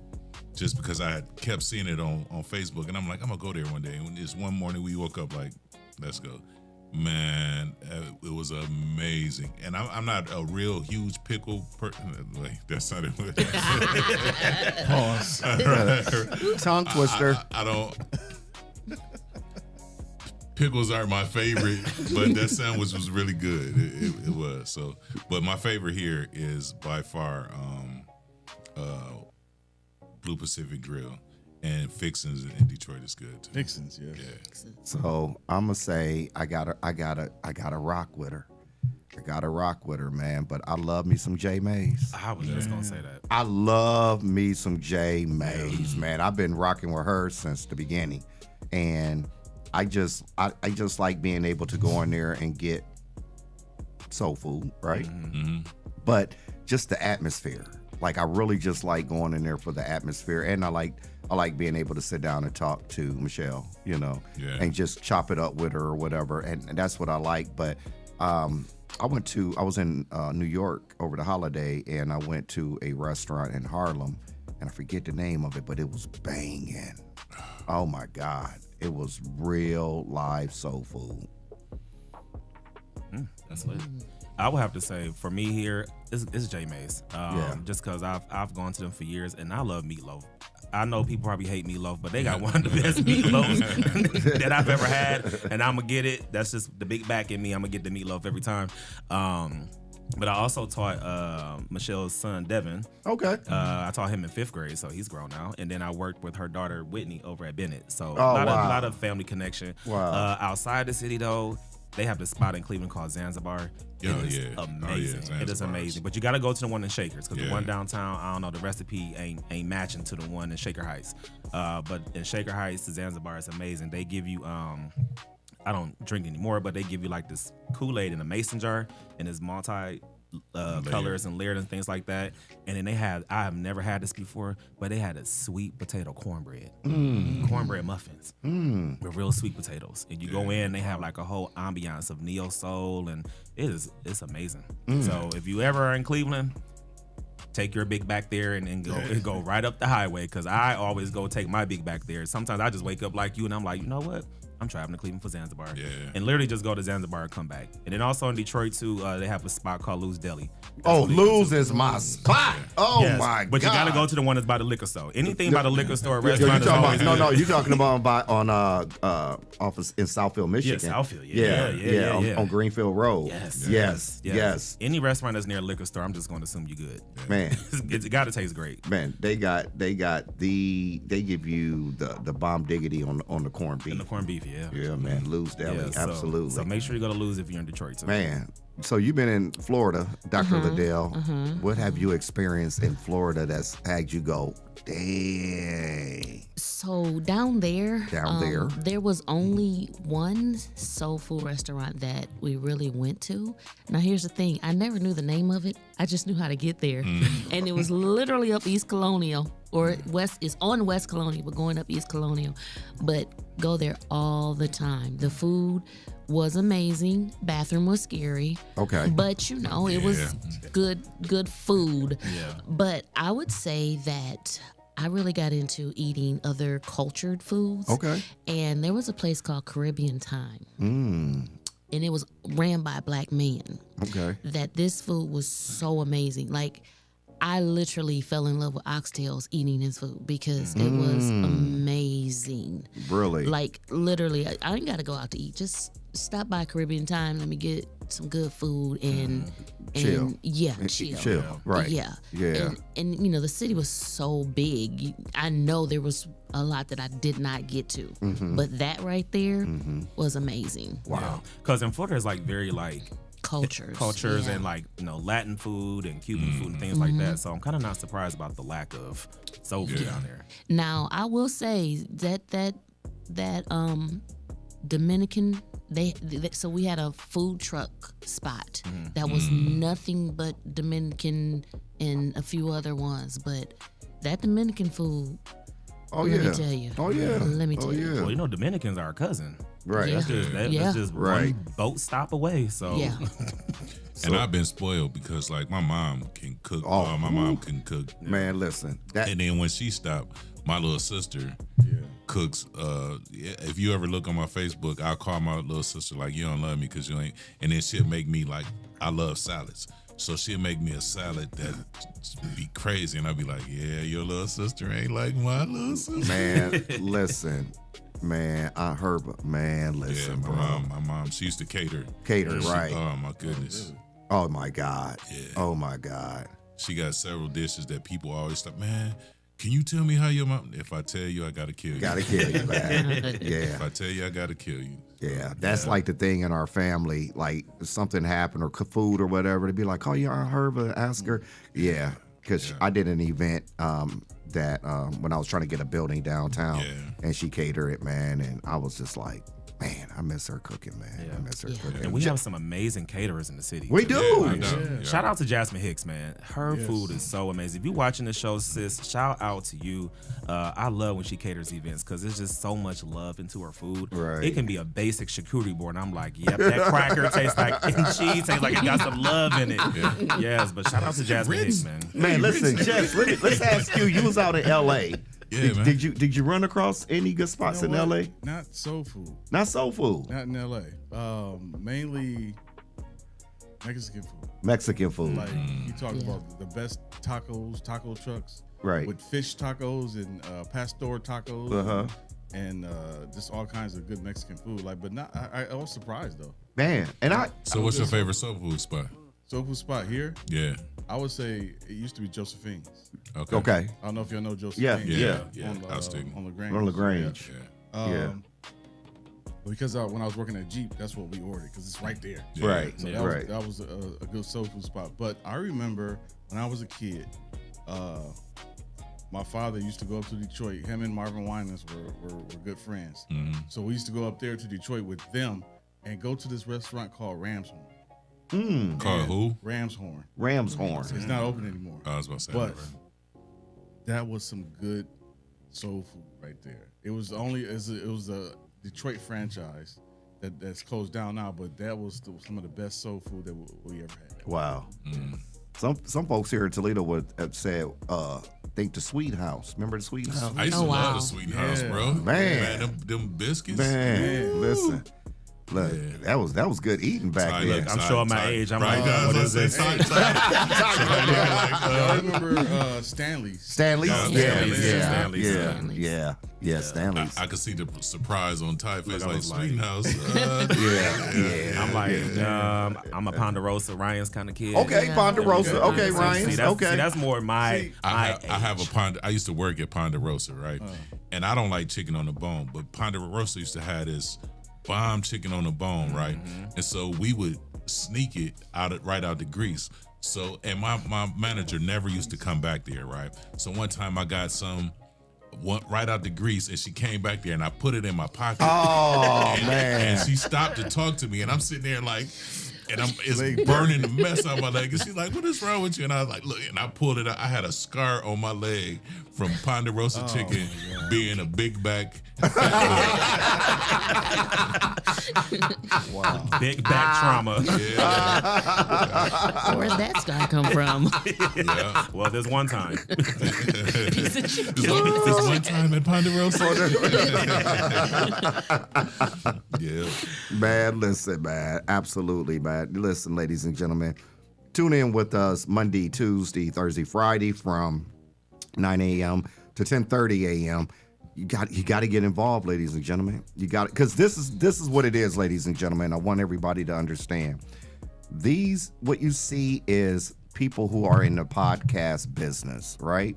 just because I had kept seeing it on Facebook, and I'm like, I'm gonna go there one day. And this one morning we woke up like, let's go. Man, it was amazing. And I'm not a real huge pickle person. Wait, that's not it. Pause. Tongue twister. I don't. Pickles aren't my favorite, but that sandwich was really good. It was. So, but my favorite here is by far Blue Pacific Grill, and Fixins in Detroit is good too. Fixins, yeah. So I'm gonna say I gotta rock with her. I gotta rock with her, man. But I love me some J Mays. I was just gonna say that. I love me some J Mays, man. I've been rocking with her since the beginning, and I just like being able to go in there and get soul food, right? But just the atmosphere. Like I really just like going in there for the atmosphere, and I like being able to sit down and talk to Michelle, and just chop it up with her or whatever, and that's what I like. But I was in New York over the holiday, and I went to a restaurant in Harlem, and I forget the name of it, but it was banging. Oh my God, it was real live soul food. That's lit. I would have to say, for me here, it's J Mays. Just because I've gone to them for years, and I love meatloaf. I know people probably hate meatloaf, but they got one of the best meatloafs that I've ever had, and I'm going to get it. That's just the big back in me. I'm going to get the meatloaf every time. But I also taught Michelle's son, Devin. Okay. I taught him in 5th grade, so he's grown now. And then I worked with her daughter, Whitney, over at Bennett. So a lot of family connection. Wow. Outside the city, though, they have this spot in Cleveland called Zanzibar. Amazing. It is amazing. But you got to go to the one in Shakers because the one downtown, I don't know, the recipe ain't matching to the one in Shaker Heights. But in Shaker Heights, the Zanzibar is amazing. They give you, I don't drink anymore, but they give you like this Kool-Aid in a mason jar and it's multi colors and layered and things like that. And then I have never had this before, but they had a sweet potato cornbread. Cornbread muffins with real sweet potatoes. And you go in, they have like a whole ambiance of neo soul, and it's amazing. So if you ever are in Cleveland, take your big back there and go right up the highway, because I always go take my big back there. Sometimes I just wake up like you and I'm like, you know what? I'm traveling to Cleveland for Zanzibar. And literally just go to Zanzibar and come back. And then also in Detroit too, they have a spot called Lou's Deli. Lou's is my spot. My God. But you gotta go to the one that's by the liquor store. Anything by the liquor store, restaurant is always you're talking about on office in Southfield, Michigan. Yeah, Southfield. On Greenfield Road. Yes. Any restaurant that's near a liquor store, I'm just going to assume you're good. Man, it's got to taste great. Man, they give you the bomb diggity on the corned beef. And the corned beef, yeah, man. Lou's Deli, absolutely. So make sure you go to Lou's if you're in Detroit too. Man, so you've been in Florida, Dr. Ladale. What have you experienced in Florida that's had you go, dang? So down there, there was only one soul food restaurant that we really went to. Now here's the thing: I never knew the name of it. I just knew how to get there, and it was literally up East Colonial, or West. It's on West Colonial, but going up East Colonial. But go there all the time. The food was amazing. Bathroom was scary. Okay. But it was good food. Yeah. But I would say that I really got into eating other cultured foods. Okay. And there was a place called Caribbean Time. And it was ran by a black man. Okay. That this food was so amazing. Like, I literally fell in love with oxtails eating his food because it was amazing. Really? Like, literally, I ain't got to go out to eat. Just stop by Caribbean Time. Let me get some good food and chill. Chill. Right. Yeah. Yeah. And the city was so big. I know there was a lot that I did not get to. But that right there was amazing. Wow. Because in Florida, it's like very like cultures and like Latin food and Cuban food and things like that. So I'm kind of not surprised about the lack of soul food down there. Now I will say that Dominican so we had a food truck spot that was nothing but Dominican and a few other ones, but that Dominican food. Let me tell you. Let me tell you. Well, Dominicans are our cousin. Right. That's just one boat stop away. So. Yeah. And I've been spoiled because like my mom can cook. My mom can cook. Man, listen. And then when she stopped, my little sister cooks. If you ever look on my Facebook, I'll call my little sister like, you don't love me because you ain't. And then she'll make me like, I love salads. So she'll make me a salad that be crazy. And I'll be like, yeah, your little sister ain't like my little sister. Man, listen. Man, Aunt Herba. Man, listen, bro. My mom, she used to cater. Right. Oh, my goodness. Oh, my God. Yeah. Oh, my God. She got several dishes that people always stop, man, can you tell me how your mom... If I tell you, I got to kill you. Got to kill you, man. Yeah. If I tell you, I got to kill you. Yeah, that's like the thing in our family. Like, something happened or food or whatever, to be like, call your Aunt Herba, ask her. Yeah, because I did an event that when I was trying to get a building downtown, and she catered it, man, and I was just like, man, I miss her cooking, man. I miss her cooking. And we have some amazing caterers in the city. We do. Shout out to Jasmine Hicks, man. Her food is so amazing. If you're watching the show, sis, shout out to you. I love when she caters events because there's just so much love into her food. Right. It can be a basic charcuterie board, and I'm like, yep, that cracker tastes like cheese, tastes like it got some love in it. Yes, but shout out to Jasmine Hicks, man. Man, listen, Jess, let's ask you. You was out in L.A. Yeah, man. Did you run across any good spots in LA? Not soul food. Not soul food. Not in LA. Mainly Mexican food. Mexican food. Like you talk about the best tacos, taco trucks. Right. With fish tacos and pastor tacos. And just all kinds of good Mexican food. Like, but not. I was surprised though. Man, and I. So what's your favorite soul food spot? Soul food spot here? Yeah. I would say it used to be Josephine's. Okay. I don't know if y'all know Josephine. Yeah. On LaGrange. On LaGrange. But Because when I was working at Jeep, that's what we ordered because it's right there. Yeah. Right. So that was a good soul food spot. But I remember when I was a kid, my father used to go up to Detroit. Him and Marvin Winans were good friends. Mm-hmm. So we used to go up there to Detroit with them and go to this restaurant called Ramshorn. Called who? Ramshorn. Ramshorn. It's not open anymore. I was about to say but that was some good soul food right there. It was a Detroit franchise that's closed down now, but that was some of the best soul food that we ever had. Wow. Some folks here in Toledo would have said, think the Sweet House. Remember the Sweet House? I used to love the Sweet House, bro. Man, them biscuits. Man, listen. Look, that was good eating back then. I'm showing my age. I'm like, what is this? I remember Stanley's. Stanley's? Yeah, Stanley's. I could see the surprise on Ty face, like Sweet House. I'm like, I'm a Ponderosa Ryan's kind of kid. Okay, Ponderosa. Okay, Ryan's. See, that's more my I have a I used to work at Ponderosa, right? And I don't like chicken on the bone, but Ponderosa used to have this bomb chicken on the bone, right? And so we would sneak it right out the grease. So, and my manager never used to come back there, right? So one time I got some right out the grease, and she came back there, and I put it in my pocket. Man! And she stopped to talk to me, and I'm sitting there like, and it's burning the mess out of my leg. And she's like, "What is wrong with you?" And I was like, "Look," and I pulled it out. I had a scar on my leg from Ponderosa chicken being a big back. Wow. Big back trauma. Where'd that scar come from? Well, there's one time. Piece of chicken. This one time at Ponderosa. Man, listen, man. Absolutely, man. Listen, ladies and gentlemen. Tune in with us Monday, Tuesday, Thursday, Friday from 9 a.m. to 10:30 a.m. You got to get involved, ladies and gentlemen. You got it, because this is what it is, ladies and gentlemen. I want everybody to understand. What you see is people who are in the podcast business, right?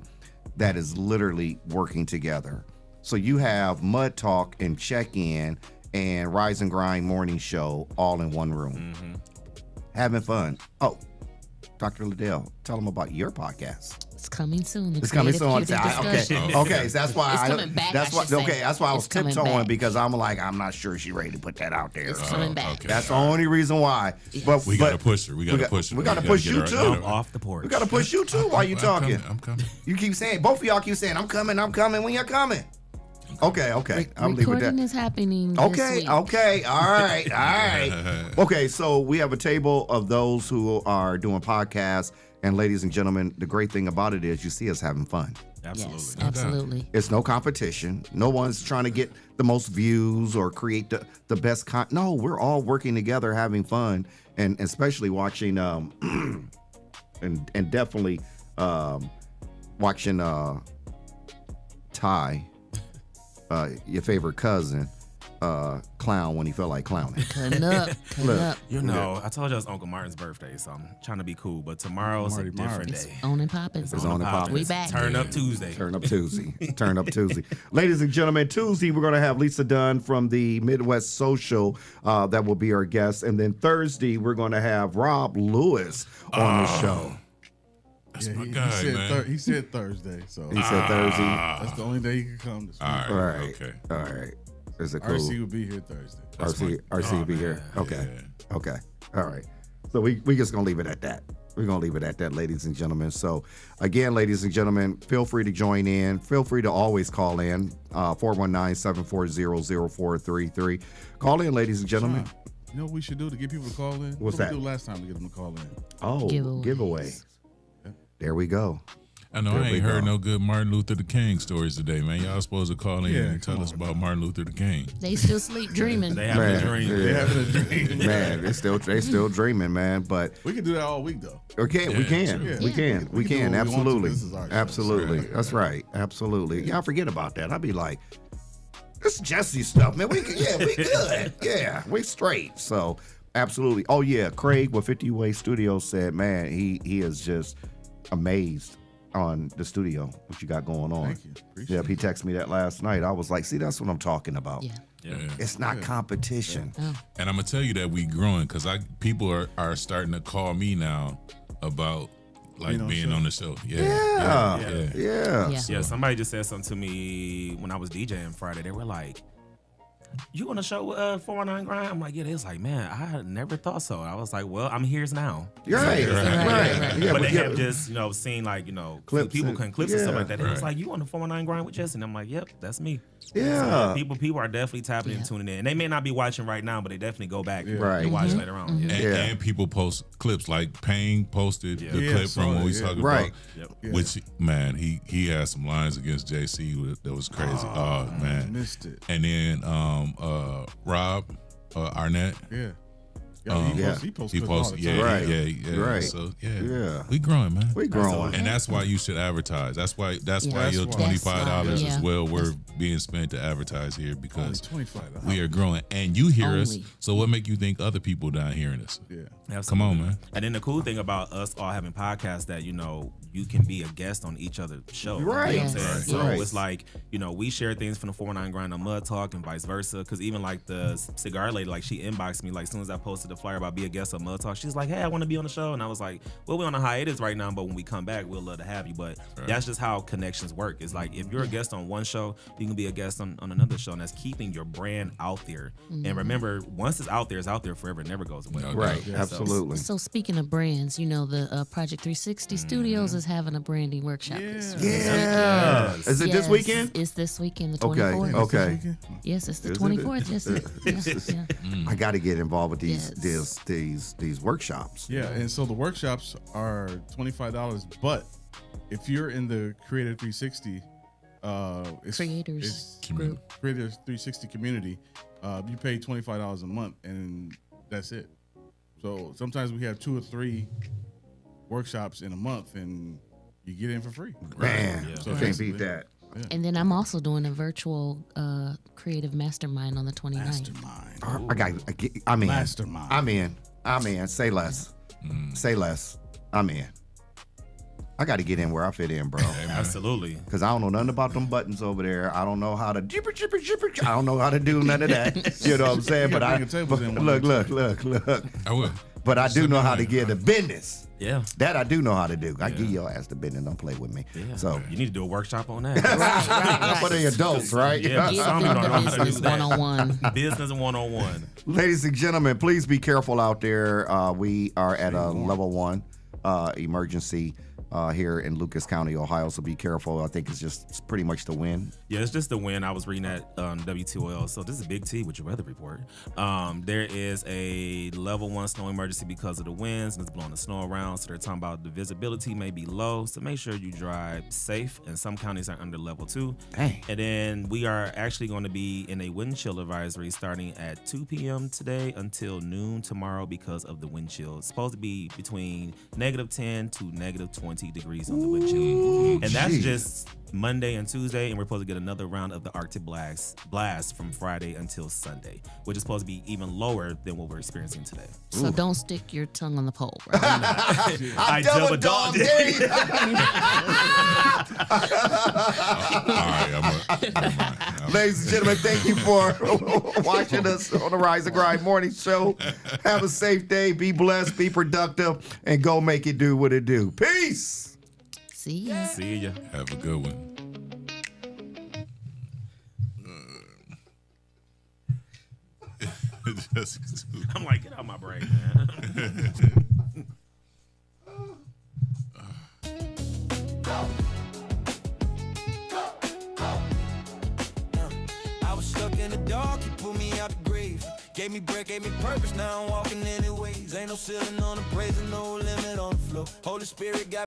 That is literally working together. So you have Mud Talk and Check In and Rise and Grind Morning Show all in one room, having fun. Oh, Dr. Ladale, tell them about your podcast. It's coming soon. It's coming soon. Okay. So that's why it's coming back. That's why I was tiptoeing, because I'm like, I'm not sure she's ready to put that out there. It's coming back. Okay. That's the only reason why. But we gotta push her. We gotta push her. We gotta push you too. Off the porch. We gotta push you too while you talking. I'm coming. You keep saying, both of y'all keep saying, I'm coming. When you're coming. Okay. I'll leave it there. Recording is happening this week. Okay. All right. Okay, so we have a table of those who are doing podcasts. And ladies and gentlemen, the great thing about it is you see us having fun. Absolutely. Yes, absolutely. It's no competition. No one's trying to get the most views or create the best content. No, we're all working together, having fun, and especially watching and definitely watching Ty, your favorite cousin, clown when he felt like clowning. Cutting up. You know, I told you it's Uncle Martin's birthday, so I'm trying to be cool. But tomorrow's a different day. It's on and popping. It's on and popping. We back. Turn up Tuesday. Turn up Tuesday. Ladies and gentlemen, Tuesday we're going to have Lisa Dunn from the Midwest Social that will be our guest. And then Thursday we're going to have Rob Lewis on the show. That's my guy, man. He said Thursday. So he said Thursday. That's the only day he could come this week. All right. Okay. All right. Is it cool? RC will be here Thursday. RC will be here. Okay. Yeah. Okay. All right. So we just gonna leave it at that. We're gonna leave it at that, ladies and gentlemen. So again, ladies and gentlemen, feel free to join in. Feel free to always call in 419-740-0433. Call in, ladies and gentlemen. Shawn, you know what we should do to get people to call in? What's that? What did we do last time to get them to call in? Oh, giveaway. Yeah. There we go. I know I ain't heard no good Martin Luther the King stories today, man. Y'all supposed to call in and tell us about Martin Luther the King. They still sleep dreaming. They having a dream. Yeah. They having a dream. Man, they still dreaming, man. But we can do that all week though. Okay, we can. Absolutely. Absolutely. That's right. Absolutely. Y'all forget about that. I'd be like, this is Jesse stuff, man. We good. Yeah, we straight. So absolutely. Oh yeah, Craig with 50 Way Studios said, man, he is just amazed on the studio, what you got going on. Thank you. Appreciate he texted me that last night. I was like, see, that's what I'm talking about. Yeah. It's not competition. And I'm gonna tell you that we growing because people are starting to call me now about like being on the show. Yeah. Somebody just said something to me when I was DJing Friday. They were like, "You on the show with 419 Grind?" I'm like, "Yeah." They was like, "Man, I never thought so." I was like, "Well, I'm here's now." Right. Yeah, but they have just seen like clips people and clips and stuff like that. It was like, "You on the 419 Grind with Jesse?" And I'm like, "Yep, that's me." Yeah. So, people are definitely tapping and tuning in. And they may not be watching right now, but they definitely go back and watch later on. And people post clips like Payne posted the clip from what we talking about. Which man, he had some lines against JC that was crazy. Oh man, missed it. And then Rob Arnett. He posted. Right. So we growing, man. We growing, and that's why you should advertise. That's why your $25 is well worth being spent to advertise here because $25. We are growing, and you hear us. So what make you think other people not hearing us? Absolutely. Come on, man. And then the cool thing about us all having podcasts that you can be a guest on each other's show. Right. You know what I'm saying? So it's like we share things from the 419 Grind on Mud Talk and vice versa. Because even like the cigar lady, like she inboxed me like as soon as I posted the flyer about be a guest on Mud Talk. She's like, "Hey, I want to be on the show," and I was like, "Well, we're on a hiatus right now, but when we come back, we'll love to have you." But that's just how connections work. It's like if you're a guest on one show, you can be a guest on another show, and that's keeping your brand out there. And remember, once it's out there forever. It never goes away. Right. Absolutely. So speaking of brands, the Project 360 Studios is having a branding workshop this weekend. Is it this weekend? It's this weekend, the 24th. Okay. Yes, it's the 24th. Yes. I got to get involved with these workshops. Yeah, and so the workshops are $25, but if you're in the Creative 360, Creators Group, Creators 360 community, you pay $25 a month, and that's it. So sometimes we have 2 or 3 workshops in a month, and you get in for free. Man, so can't beat that. Yeah. And then I'm also doing a virtual creative mastermind on the 29th. Mastermind. I'm in. Say less. Say less. I'm in. I got to get in where I fit in, bro. Absolutely. Because I don't know nothing about them buttons over there. I don't know how to I don't know how to do none of that. You know what I'm saying? But look. I will. But I do know how to get the business. Yeah. That I do know how to do. I give your ass the business. Don't play with me. Yeah. So you need to do a workshop on that. right. For the adults, right? Yeah. Some don't know how to do Business 101. Business 101. Ladies and gentlemen, please be careful out there. We are at a level 1 emergency here in Lucas County, Ohio. So be careful. I think it's pretty much the wind. Yeah, it's just the wind. I was reading at W2OL. So this is Big T with your weather report. There is a level 1 snow emergency because of the winds and it's blowing the snow around. So they're talking about the visibility may be low. So make sure you drive safe. And some counties are under level 2. Dang. And then we are actually going to be in a wind chill advisory starting at 2 p.m. today until noon tomorrow because of the wind chill. It's supposed to be between -10 to -20 degrees on the wind chill. And that's just Monday and Tuesday, and we're supposed to get another round of the Arctic blast from Friday until Sunday, which is supposed to be even lower than what we're experiencing today. So don't stick your tongue on the pole, right? I double dog day. Ladies and gentlemen, thank you for watching us on the Rise and Grind Morning Show. Have a safe day. Be blessed. Be productive. And go make it do what it do. Peace. See ya. See ya. Have a good one. I'm like, get out my brain, man. I was stuck in the dark, you pulled me out the grave. Gave me breath, gave me purpose, now I'm walking anyways. Ain't no ceiling on the praise and no limit on the floor. Holy Spirit got